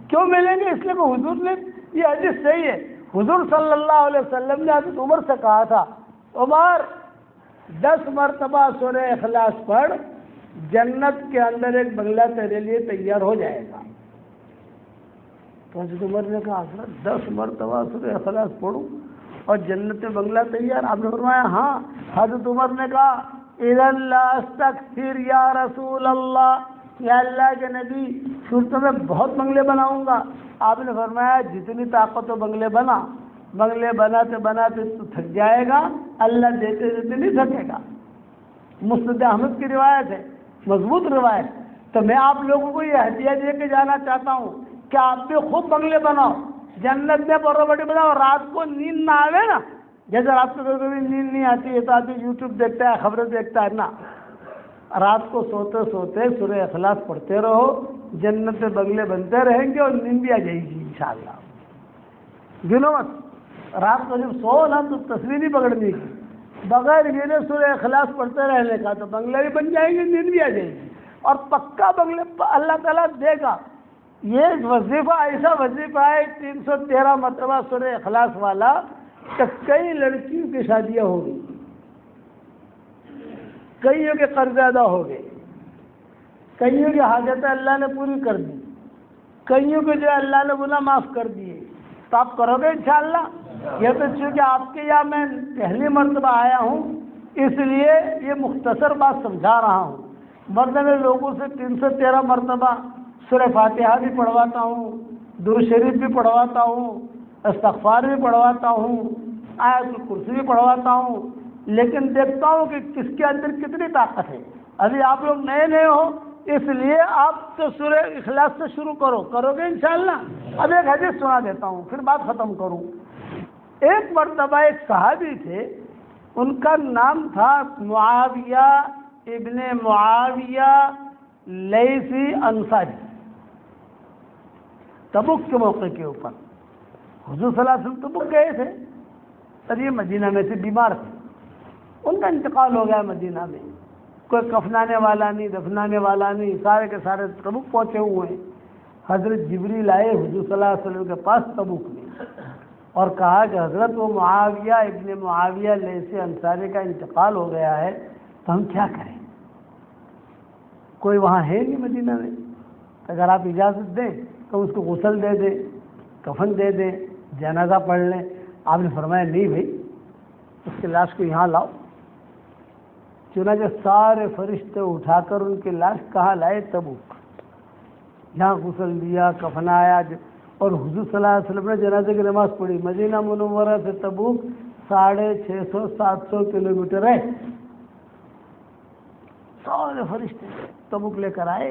کیوں ملیں گے؟ اس لیے کہ حضور نے یہ حدیث صحیح ہے، حضور صلی اللہ علیہ وسلم نے حضرت عمر سے کہا تھا عمر 10 مرتبہ سورہ اخلاص پڑھ، جنت کے اندر ایک بنگلہ تیرے لیے تیار ہو جائے گا۔ تو حضرت عمر نے کہا حضرت 10 مرتبہ سورہ اخلاص پڑھوں اور جنت میں بنگلہ تیار؟ آپ نے فرمایا ہاں۔ حضرت عمر نے کہا اذا لا استکثر یا رسول اللہ، یا اللہ کے نبی پھر تو میں بہت بنگلے بناؤں گا۔ آپ نے فرمایا جتنی طاقت ہو بنگلے بنا، بنگلے بناتے بناتے تو تھک جائے گا، اللہ دیتے دیتے نہیں تھکے گا۔ مسند احمد کی روایت ہے، مضبوط روایت۔ تو میں آپ لوگوں کو یہ ہدیہ دے کے جانا چاہتا ہوں کہ آپ بھی خود بنگلے بناؤ، جنت میں پراپرٹی بناؤ، رات کو نیند نہ آوے نا، جیسے رات کو کبھی نیند نہیں آتی ہے تو آدمی یوٹیوب دیکھتا ہے، خبریں دیکھتا ہے نا، رات کو سوتے سوتے سورہ اخلاص پڑھتے رہو، جنت میں بنگلے بنتے رہیں گے اور نیند بھی آ جائے گی انشاءاللہ۔ گنو مت. رات کو جب سو نا تو تصویر نہیں پکڑنی کی, بغیر گنے سورہ اخلاص پڑھتے رہنے کا, تو بنگلے بھی بن جائیں گے, نیند بھی آ جائے گی, اور پکا بنگلے اللہ تعالیٰ دے گا. یہ وظیفہ ایسا وظیفہ ہے 313 مرتبہ سورہ اخلاص والا کہ کئی لڑکیوں کی شادیاں ہو گئی, کئیوں کے قرض ادا ہو گئے, کئیوں کی حاجتیں اللہ نے پوری کر دی, کئیوں کے جو اللہ نے گناہ معاف کر دیے. تو آپ کرو گے انشاءاللہ؟ یہ تو چونکہ آپ کے یہاں میں پہلی مرتبہ آیا ہوں اس لیے یہ مختصر بات سمجھا رہا ہوں, ورنہ میں لوگوں سے 313 مرتبہ سورہ فاتحہ بھی پڑھواتا ہوں, درود شریف بھی پڑھواتا ہوں, استغفار بھی پڑھواتا ہوں, آیت الکرسی بھی پڑھواتا ہوں, لیکن دیکھتا ہوں کہ کس کے اندر کتنی طاقت ہے. ابھی آپ لوگ نئے نئے ہو اس لیے آپ تو سورہ اخلاص سے شروع کرو گے انشاءاللہ. اب ایک حدیث سنا دیتا ہوں پھر بات ختم کروں. ایک مرتبہ ایک صحابی تھے, ان کا نام تھا معاویہ ابن معاویہ لیثی انصاری. تبوک کے موقع کے اوپر حضور صلی اللہ علیہ وسلم تبوک گئے تھے, اور یہ مدینہ میں سے بیمار تھے, ان کا انتقال ہو گیا مدینہ میں. کوئی کفنانے والا نہیں, دفنانے والا نہیں, سارے کے سارے تبوک پہنچے ہوئے ہیں. حضرت جبریل آئے حضور صلی اللہ علیہ وسلم کے پاس تبوک میں اور کہا کہ حضرت وہ معاویہ ابن معاویہ لیثی انصاری کا انتقال ہو گیا ہے, تو ہم کیا کریں؟ کوئی وہاں ہے نہیں مدینہ میں, اگر آپ اجازت دیں تو اس کو غسل دے دیں, کفن دے دیں, جنازہ پڑھ لیں. آپ نے فرمایا نہیں بھائی, اس کی لاش کو یہاں لاؤ. چنانچہ سارے فرشتے اٹھا کر ان کی لاش کہاں لائے؟ تبوک. یہاں غسل دیا, کفنایا, اور حضور صلی اللہ علیہ وسلم نے جنازے کی نماز پڑھی. مدینہ منورہ سے تبوک 650-700 کلومیٹر ہے. سارے فرشتے تبوک لے کر آئے,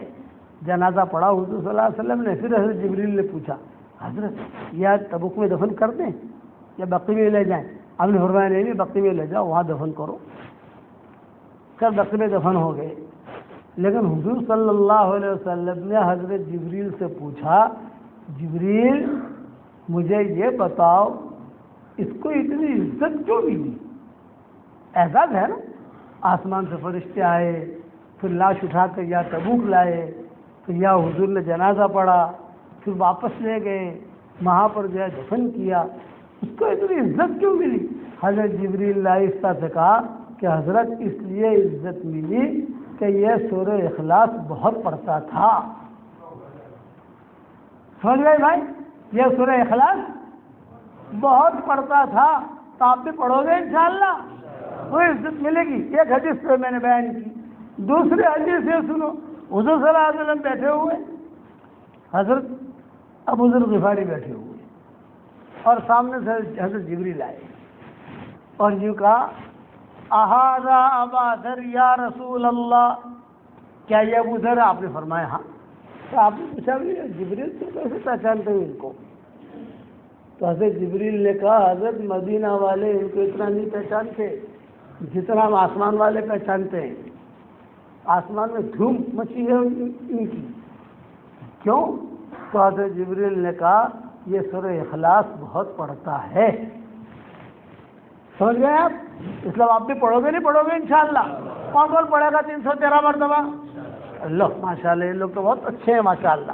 جنازہ پڑھا حضور صلی اللہ علیہ وسلم نے. پھر حضرت جبریل نے پوچھا حضرت یا تبوک میں دفن کر دیں یا بقی میں لے جائیں؟ آپ نے فرمایا نہیں, بقی میں لے جاؤ, وہاں دفن کرو. کر بقی میں دفن ہو گئے. لیکن حضور صلی اللہ علیہ وسلم نے حضرت جبریل سے پوچھا, جبریل مجھے یہ بتاؤ اس کو اتنی عزت کیوں ملی؟ اعزاز ہے نا, آسمان سے فرشتے آئے, پھر لاش اٹھا کر یا تبوک لائے, پھر یا حضور نے جنازہ پڑھا, پھر واپس لے گئے, وہاں پر جو ہے دفن کیا, اس کو اتنی عزت کیوں ملی؟ حضرت جبریل نے آہستہ سے کہا کہ حضرت اس لیے عزت ملی کہ یہ سورہ اخلاص بہت پڑھتا تھا. سمجھ گئے بھائی؟ یہ سورہ اخلاص بہت پڑھتا تھا, تو آپ بھی پڑھو گے انشاءاللہ, وہ عزت ملے گی. ایک حدیث پہ میں نے بیان کی. دوسری حدیث یہ سنو, حضور صلی اللہ علیہ وسلم بیٹھے ہوئے, حضرت ابو ذر غفاری بیٹھے ہوئے, اور سامنے سے حضرت جبریل آئے اور یوں کہا اہذا ابا ذر یا رسول اللہ, کیا یہ ابو ذر؟ آپ نے فرمایا ہاں. تو آپ نے پوچھا جبریل تو کیسے پہچانتے ہیں ان کو؟ تو حضرت جبریل نے کہا حضرت مدینہ والے ان کو اتنا نہیں پہچانتے جتنا ہم آسمان والے پہچانتے ہیں. آسمان میں دھوم مچی ہے ان کی. کیوں؟ تو حضرت جبریل نے کہا یہ سورہ اخلاص بہت پڑھتا ہے. سمجھ گئے آپ؟ اس لیے آپ بھی پڑھو گے, نہیں پڑھو گے انشاءاللہ؟ کون کون پڑھے گا 313 مرتبہ؟ اللہ ماشاء اللہ, یہ لوگ تو بہت اچھے ہیں ماشاء اللہ.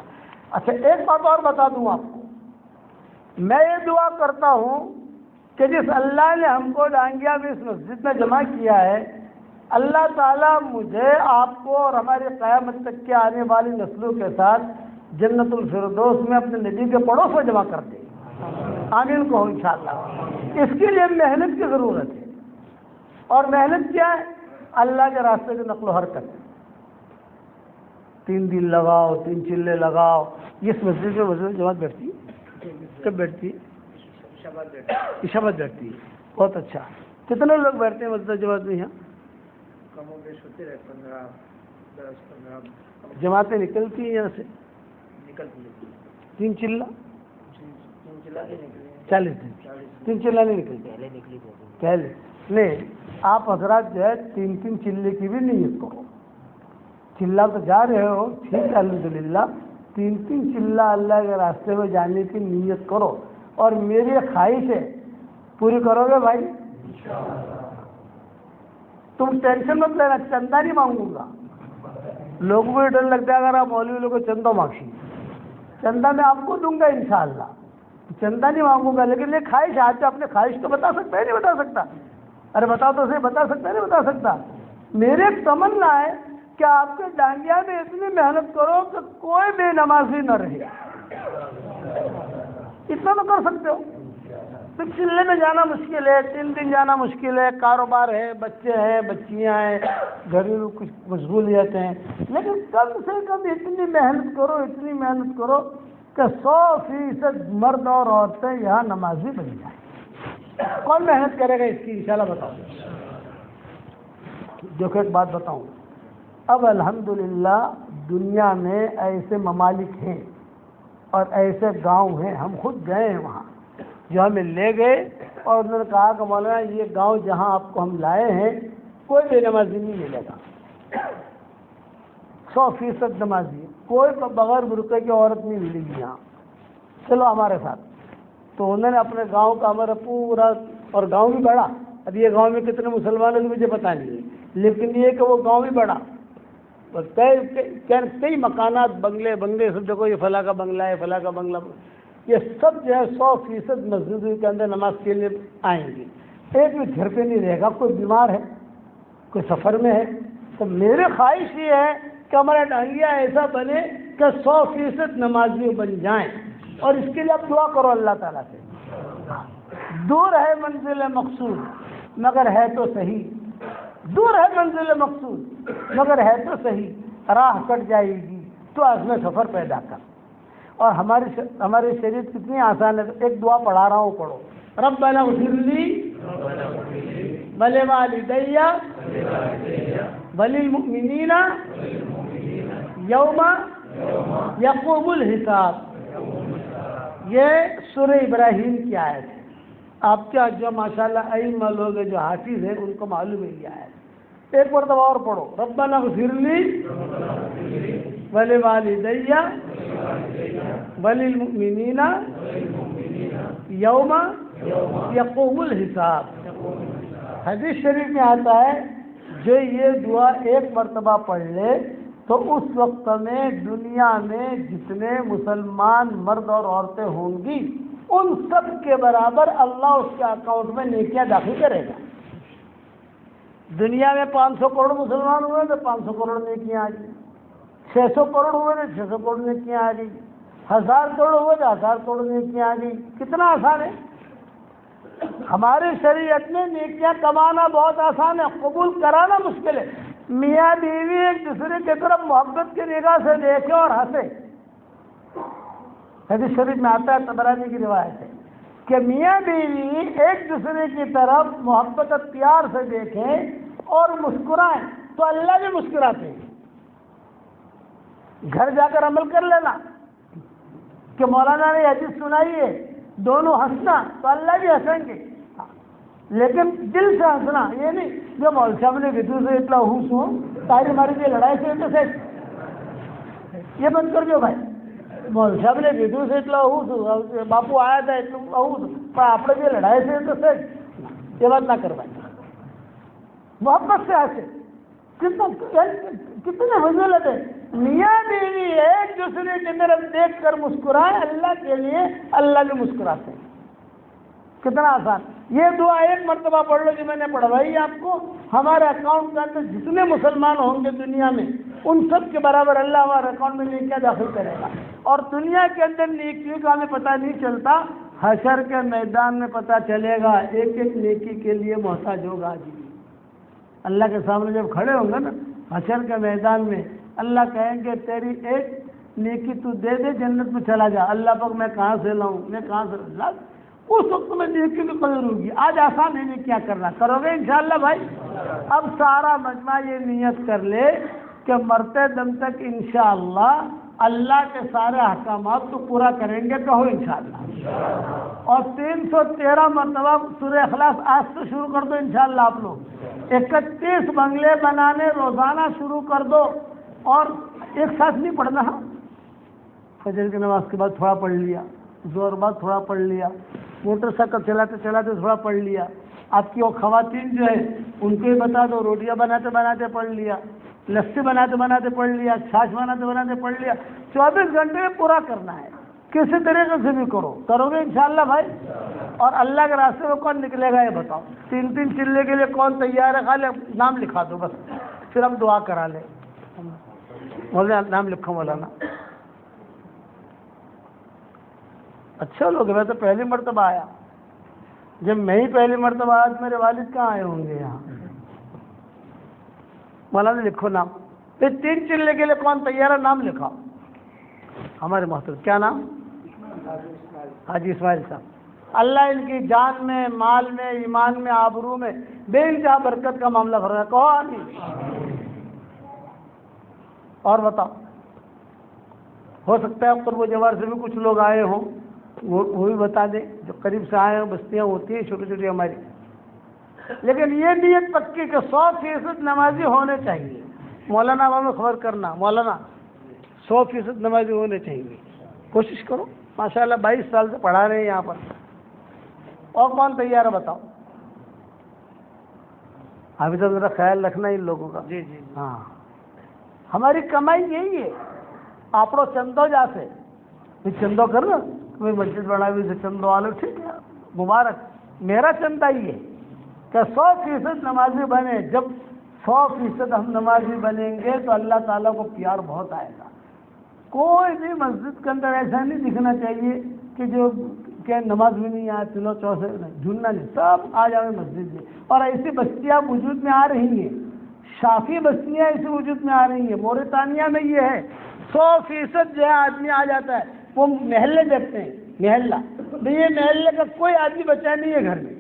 اچھا ایک بات اور بتا دوں آپ کو, میں یہ دعا کرتا ہوں کہ جس اللہ نے ہم کو ڈانگیا بھی اس مسجد میں جمع کیا ہے, اللہ تعالیٰ مجھے, آپ کو اور ہماری قیامت تک کے آنے والی نسلوں کے ساتھ جنت الفردوس میں اپنے نبی کے پڑوس میں جمع کر دے. آمین کہو انشاءاللہ. اس کے لیے محنت کی ضرورت ہے, اور محنت کیا ہے؟ اللہ کے راستے کی نقل و حرکت. 3 دن لگاؤ, 3 چلے لگاؤ. اس مسجد میں مسجد جماعت بیٹھتی ہے, کب بیٹھتی ہے؟ شبت بیٹھتی ہے. بہت اچھا. کتنے لوگ بیٹھتے ہیں مسجد جماعت میں؟ یہاں کم و بیش ہوتے رہے 15 جماعتیں نکلتی ہیں یہاں سے. 3 چلہ 40 دن 3 چلہ نہیں نکلتے پہلے. نہیں, آپ حضرات جو ہے 3 چلے کی بھی نیت کرو. چلہ تو جا رہے ہو, ٹھیک ہے الحمدللہ, 3 چلہ اللہ کے راستے میں جانے کی نیت کرو. اور میری خواہشیں پوری کرو گے بھائی؟ تم ٹینشن مت لینا، چندہ نہیں مانگوں گا. لوگوں کو ڈر لگتا ہے اگر آپ مولوی لوگوں کو چندہ مانگی، چندہ میں آپ کو دوں گا انشاءاللہ، چندہ نہیں مانگوں گا. لیکن یہ خواہش آج اپنے خواہش تو بتا سکتا ہے نہیں بتا سکتا؟ ارے بتاؤ تو صحیح، بتا سکتا ہے نہیں بتا سکتا؟ میرے تمنا ہے کہ آپ کے ڈانگیا میں اتنی محنت کرو کہ کوئی بے نمازی نہ رہے. اتنا تو کر سکتے ہو. پھر چلے میں جانا مشکل ہے، 3 دن جانا مشکل ہے، کاروبار ہے، بچے ہیں، بچیاں ہیں، گھریلو کچھ مشغولیت ہیں، لیکن کم سے کم اتنی محنت کرو، اتنی محنت کرو کہ 100% مرد اور عورتیں یہاں نمازی بن جائیں. کون محنت کرے گا اس کی؟ انشاءاللہ بتاؤ. دیکھو ایک بات بتاؤں، اب الحمدللہ دنیا میں ایسے ممالک ہیں اور ایسے گاؤں ہیں، ہم خود گئے ہیں وہاں، جو ہمیں لے گئے اور انہوں نے کہا کہ مولانا یہ گاؤں جہاں آپ کو ہم لائے ہیں کوئی بے نمازی نہیں ملے گا، 100% نمازی، کوئی بغیر برقعے کی عورت نہیں ملے گی یہاں، چلو ہمارے ساتھ. تو انہوں نے اپنے گاؤں کا ہمارا پورا، اور گاؤں بھی بڑا، اب یہ گاؤں میں کتنے مسلمان ہیں مجھے پتہ نہیں ہے، لیکن یہ کہ وہ گاؤں بھی بڑا، کئی مکانات، بنگلے سب دیکھو، یہ فلاں کا بنگلہ ہے، فلاں کا بنگلہ، یہ سب جو ہے 100% مسجد کے اندر نماز کے لیے آئیں گے. ایک بھی گھر پہ نہیں رہے گا. کوئی بیمار ہے، کوئی سفر میں ہے. تو میری خواہش یہ ہے کہ ہمارا ڈانگیا ایسا بنے کہ 100% نمازی بن جائیں، اور اس کے لیے آپ دعا کرو اللہ تعالیٰ سے. دور ہے منزل مقصود مگر ہے تو صحیح، دور ہے منزل مقصود مگر ہے تو صحیح، راہ کٹ جائے گی تو عزم سفر پیدا کر. اور ہماری شریعت کتنی آسان ہے. ایک دعا پڑھا رہا ہوں، پڑھو. ربنا اغفر لی ولوالدی وللمؤمنین یوم یقوم الحساب. یہ سورہ ابراہیم کی آیت ہے. آپ کیا جو ماشاءاللہ ائمہ لوگ ہیں، جو حافظ ہیں، ان کو معلوم ہے یہ آیت. ایک مرتبہ اور پڑھو. ربنا اغفر لی ولوالدی وللمؤمنین یوم یقوم الحساب. حدیث شریف میں آتا ہے جو یہ دعا ایک مرتبہ پڑھ لے تو اس وقت میں دنیا میں جتنے مسلمان مرد اور عورتیں ہوں گی ان سب کے برابر اللہ اس کے اکاؤنٹ میں نیکیاں داخل کرے گا. دنیا میں 500 کروڑ مسلمان ہوئے تو 500 کروڑ نیکیاں آ گئی، 600 کروڑ ہوئے تو 600 کروڑ نیکیاں آ گئی، 1000 کروڑ ہوئے تو 1000 کروڑ نیکیاں آ گئی. کتنا آسان ہے. ہماری شریعت میں نیکیاں کمانا بہت آسان ہے، قبول کرانا مشکل ہے. میاں بیوی ایک دوسرے کی طرف محبت کی نگاہ سے دیکھے اور ہنسے. حدیث شریف میں آتا ہے، طبرانی کی روایت ہے کہ میاں بیوی ایک دوسرے کی طرف محبت اور پیار سے دیکھیں اور مسکرائیں تو اللہ بھی مسکراتے ہیں. گھر جا کر عمل کر لینا کہ مولانا نے حدیث سنائی ہے، دونوں ہنسنا تو اللہ بھی ہنسیں گے. لیکن دل سے ہنسنا، یہ نہیں جو مول صاحب نے ودو سے اتنا ہوش ہو تاری ماری کی لڑائی سے تو سے یہ بند کر دو بھائی. مول صاحب نے ودو سے اتنا ہوش باپو آیا تھا اتنا ہوش پر آپ نے یہ لڑائی سے تو سے یہ بات نہ کر بھائی. محبت سے ہنسے. کتنے فضیلت ہے. میاں بیوی ایک دوسرے کی طرف دیکھ کر مسکرائے اللہ کے لیے، اللہ بھی مسکراتے ہیں. کتنا آسان. یہ دعا ایک مرتبہ پڑھ لو جو میں نے پڑھوائی آپ کو، ہمارے اکاؤنٹ کے اندر جتنے مسلمان ہوں گے دنیا میں ان سب کے برابر اللہ ہمارے اکاؤنٹ میں نیکیاں داخل کرے گا. اور دنیا کے اندر نیکیوں کا ہمیں پتہ نہیں چلتا، حشر کے میدان میں پتہ چلے گا. ایک ایک نیکی کے لیے محتاج ہوگا. جی اللہ کے سامنے جب کھڑے ہوں گے نا حشر کے میدان میں، اللہ کہیں گے تیری ایک نیکی تو دے دے جنت میں چلا جا. اللہ پاک میں کہاں سے لاؤں، میں کہاں سے لا. اس وقت میں نیکی کی قدر ہوگی. آج آسان ہے نہیں کیا کرنا، کرو گے انشاءاللہ بھائی. اب سارا مجمع یہ نیت کر لے کہ مرتے دم تک انشاءاللہ اللہ کے سارے احکامات تو پورا کریں گے. کہو انشاءاللہ. اور 313 مرتبہ سورہ اخلاص آج سے شروع کر دو انشاءاللہ. آپ لوگ 31 بنگلے بنانے روزانہ شروع کر دو. اور ایک ساتھ نہیں پڑھنا، فجر کی نماز کے بعد تھوڑا پڑھ لیا، زور بعد تھوڑا پڑھ لیا، موٹر سائیکل چلاتے چلاتے تھوڑا پڑھ لیا، آپ کی وہ خواتین جو ہے ان کو ہی بتا دو، روٹیاں بناتے بناتے پڑھ لیا، لسی بناتے بناتے پڑھ لیا، چھاچھ بناتے بناتے پڑھ لیا، 24 گھنٹے میں پورا کرنا ہے، کسی طریقے سے بھی کرو گے انشاءاللہ بھائی. اور اللہ کے راستے میں کون نکلے گا یہ بتاؤ؟ 3 چلے کے لیے کون تیار ہے؟ خالی نام لکھا دو بس، پھر ہم دعا کرا لیں. مولانا نام لکھو مولانا. اچھا لوگ، میں تو پہلی مرتبہ آیا، جب میں ہی پہلی مرتبہ آیا تو میرے والد کہاں آئے ہوں گے یہاں. مولانا لکھو نام. پھر 3 چلے کے لیے کون تیار ہے؟ نام لکھا. ہمارے محترم کیا نام؟ حاجی اسماعیل صاحب. اللہ ان کی جان میں، مال میں، ایمان میں، آبرو میں بے انتہا برکت کا معاملہ کر رہا ہے. کہو آمین. اور بتاؤ، ہو سکتا ہے قرب و جوار سے بھی کچھ لوگ آئے ہوں، وہ بھی بتا دیں، جو قریب سے آئے ہوں. بستیاں ہوتی ہیں چھوٹی چھوٹی ہماری، لیکن یہ نیت پکی کہ 100% نمازی ہونے چاہیے. مولانا ہمیں خبر کرنا، مولانا 100% نمازی ہونے چاہیے. کوشش کرو. ماشاءاللہ 22 سال سے پڑھا رہے ہیں یہاں پر. اور کون تیار ہے بتاؤ؟ ابھی تو ذرا خیال رکھنا ان لوگوں کا. جی جی ہاں، ہماری کمائی یہی ہے. آپڑو چندو جاتے چندو کر نا، کوئی مسجد بنا بھی سے چندو والو، ٹھیک ہے مبارک. میرا چندہ یہ کہ 100% نمازی بنے. جب 100% ہم نمازی بنیں گے تو اللہ تعالیٰ کو پیار بہت آئے گا. کوئی بھی مسجد کے اندر ایسا نہیں دکھنا چاہیے کہ جو کہ نماز بھی نہیں آئے، تلو چوسے جھولنا نہیں، سب آ جائے مسجد میں. اور ایسی بستیاں وجود میں آ رہی ہیں، شافی بستیاں ایسی وجود میں آ رہی ہیں. موریتانیہ میں یہ ہے 100% جو ہے آدمی آ جاتا ہے. وہ محلے دیکھتے ہیں، محلہ. یہ محلے کا کوئی آدمی بچا نہیں ہے گھر میں.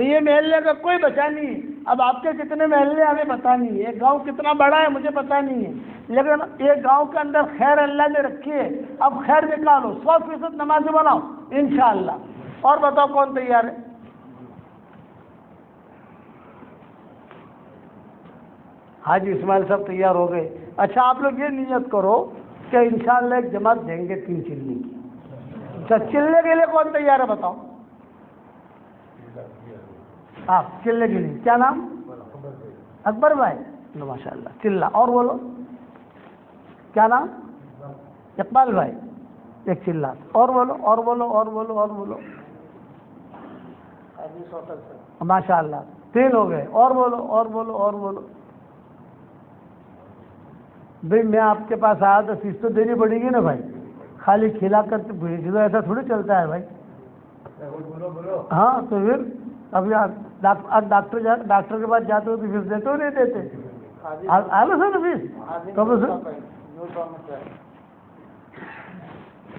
یہ محلے کا کوئی بچا نہیں ہے. اب آپ کے کتنے محلے ہمیں پتہ نہیں ہے، ایک گاؤں کتنا بڑا ہے مجھے پتہ نہیں ہے، لیکن ایک گاؤں کے اندر خیر اللہ نے رکھی ہے. اب خیر نکالو، 100% نمازی بناؤ انشاءاللہ. اور بتاؤ کون تیار ہے؟ حاجی اسماعیل صاحب تیار ہو گئے. اچھا آپ لوگ یہ نیت کرو کہ انشاءاللہ ایک جماعت دیں گے 3 چلنے کی. اچھا چلنے کے لیے کون تیار ہے بتاؤ؟ آپ چلنے کے لیے کیا نام؟ اکبر بھائی. ماشاء اللہ چلا. اور بولو کیا نام؟ اقبال بھائی. ایک چلا. اور بولو اور بولو اور بولو اور بولو. ماشاء اللہ 3 ہو گئے. اور بولو اور بولو اور بولو. بھائی میں آپ کے پاس آیا تو فیس تو دینی پڑے گی نا بھائی. خالی کھلا کر بھیج دو ایسا تھوڑی چلتا ہے بھائی. ہاں تو پھر اب ڈاکٹر کے پاس جاتے ہو تو فیس دیتے ہو نہیں دیتے؟ آلو سر فیس کب سر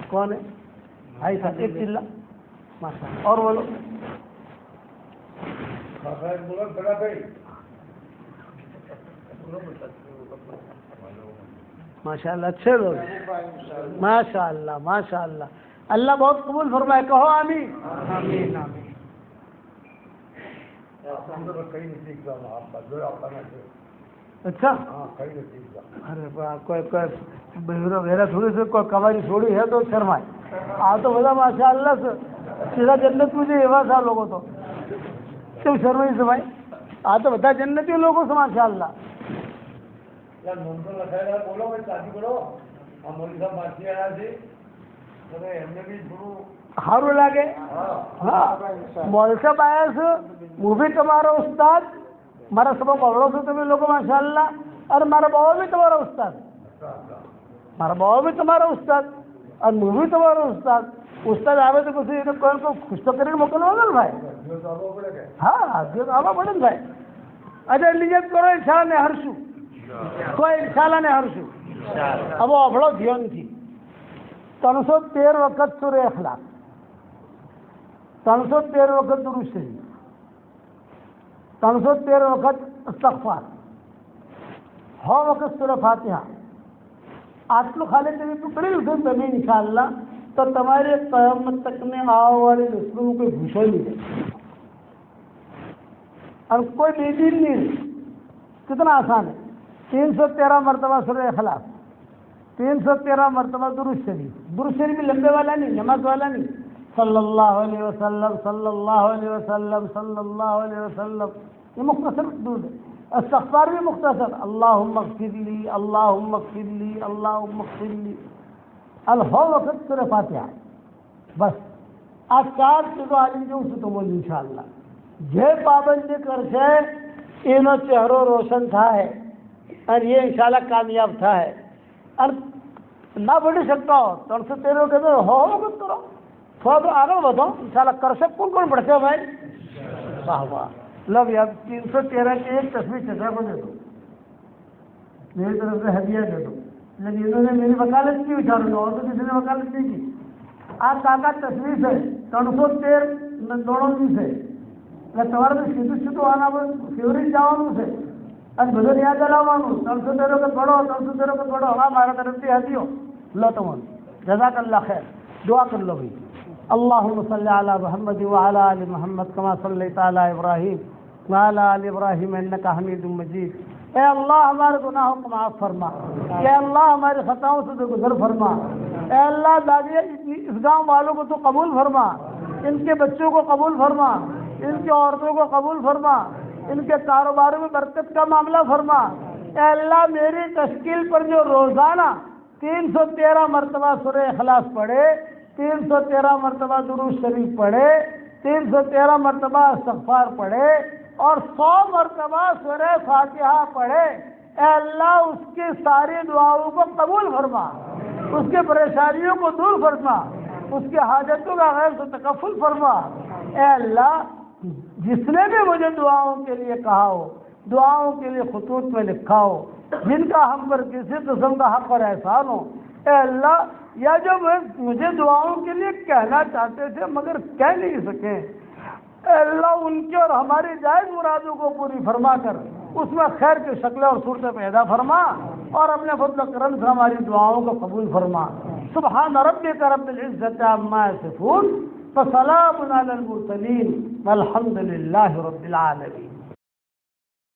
کون ہے بھائی صاحب؟ ایک چلا. ماشاء اللہ. اور بولو. ماشاء اللہ اچھے لوگ. ماشاء اللہ ماشاء اللہ. اللہ بہت قبول فرمائے. کہو آمین. آمین آمین. اچھا ارے کوئی وغیرہ تھوڑی سی کوئی کمائی تھوڑی ہے تو شرمائے. تو بولا ماشاء اللہ سے سیدھا جنت مجھے یہ سا لوگوں تو کیوں شرمائی سے بھائی؟ تو بتا جنتی لوگوں سے ماشاء اللہ. ہارو لگے ہاں مول صاحب آیا سے وہ بھی تمہارا استاد. ہمارا سبق پڑھو سے تمہیں لوگوں ماشاء اللہ. اور ہمارا بابا بھی تمہارا استاد، ہمارا بابا بھی تمہارا استاد، اور وہ بھی تمہارا استاد. استاد آوے تو کسی کون کو خوش تو کرے موقع ہوگا بھائی. ہاں آوا پڑے بھائی. اچھا نیت کرو انشاءاللہ نے ہرشو کوئی انشاءاللہ نے ہرشو. اب وہ ابڑو دھیان تھی 313 وقت سورہ اخلاق، 313 وقت درود شریف، 313 وقت استغفار، ہو وقت سورہ فاتحہ. آٹلو خالی تیری تو بڑی اسے بنے انشاءاللہ تو تمہارے قیامت تک میں آؤ والے نسلوں کو بھوشو نہیں ہے اور کوئی بے دین نہیں ہے. کتنا آسان ہے. 313 مرتبہ سورہ اخلاق، 313 مرتبہ درود شریف بھی لمبے والا نہیں، نماز والا نہیں، صلی اللہ علیہ وسلم صلی اللہ علیہ وسلم صلی اللہ علیہ وسلم، یہ مختصر درود ہے۔ استغفار بھی مختصر، اللہم اغفر لی اللہم اغفر لی اللہم اغفر لی، الہو وقت سورہ فاتحہ، بس آ 4 چیزوں عالم جو اسے تو بول انشاءاللہ یہ پابندی کرتے انہوں چہروں روشن تھا ہے اور یہ انشاءاللہ کامیاب تھا ہے، اور نہ بڑھ سکتا ہو 313 کے تو ہو کچھ کرو تھوڑا آگے بتاؤ انشاءاللہ کر سکتے کون پڑھتے ہو بھائی؟ واہ واہ، لو یار 313 کی ایک تصویر چچا کو دے دو، میری طرف سے ہدیہ دے دو، لیکن انہوں نے میری وکالت کی بیچاروں اور تو کسی نے وکالت نہیں کی۔ آج کاکا تصویر سے 313 دونوں دن سے تمہارے میں سیدھو آنا فیوریٹ جاؤں سے آج بدل یاد دلاؤں 313 کو پڑھو 313 کو پڑھو، ہمارا طرف سے ہدی ہو لو تم جزاک اللہ خیر، دعا کر لو بھائی۔ اللہم صلی علی محمد وعلی آل محمد کما صلیت علی ابراہیم وعلی آل ابراہیم انک حمید مجید۔ اے اللہ ہمارے گناہوں کو معاف فرما، اے اللہ ہماری خطاؤں سے درگزر فرما، اے اللہ دادی اس گاؤں والوں کو تو قبول فرما، ان کے بچوں کو قبول فرما، ان کی عورتوں کو قبول فرما، ان کے کاروباروں میں برکت کا معاملہ فرما۔ اے اللہ میری تشکیل پر جو روزانہ 313 مرتبہ سورہ اخلاص پڑھے، 313 مرتبہ درود شریف پڑھے، 313 مرتبہ استغفار پڑھے اور 100 مرتبہ سورہ فاتحہ پڑھے، اے اللہ اس کی ساری دعاؤں کو قبول فرما، اس کے پریشانیوں کو دور فرما، اس کے حاجتوں کا غیر سے تکفل فرما۔ اے اللہ جس نے بھی مجھے دعاؤں کے لیے کہا ہو، دعاؤں کے لیے خطوط میں لکھا ہو، جن کا ہم پر کسی قسم کا حق اور احسان ہو، اے اللہ یا جو مجھے دعاؤں کے لیے کہنا چاہتے تھے مگر کہہ نہیں سکے، اے اللہ ان کی اور ہماری جائز مرادوں کو پوری فرما کر اس میں خیر کی شکلیں اور صورتیں پیدا فرما اور اپنے فضل و کرم سے ہماری دعاؤں کو قبول فرما۔ سبحان ربک رب العزت عما یصفون وسلام علی المرسلین والحمد للہ رب العالمین۔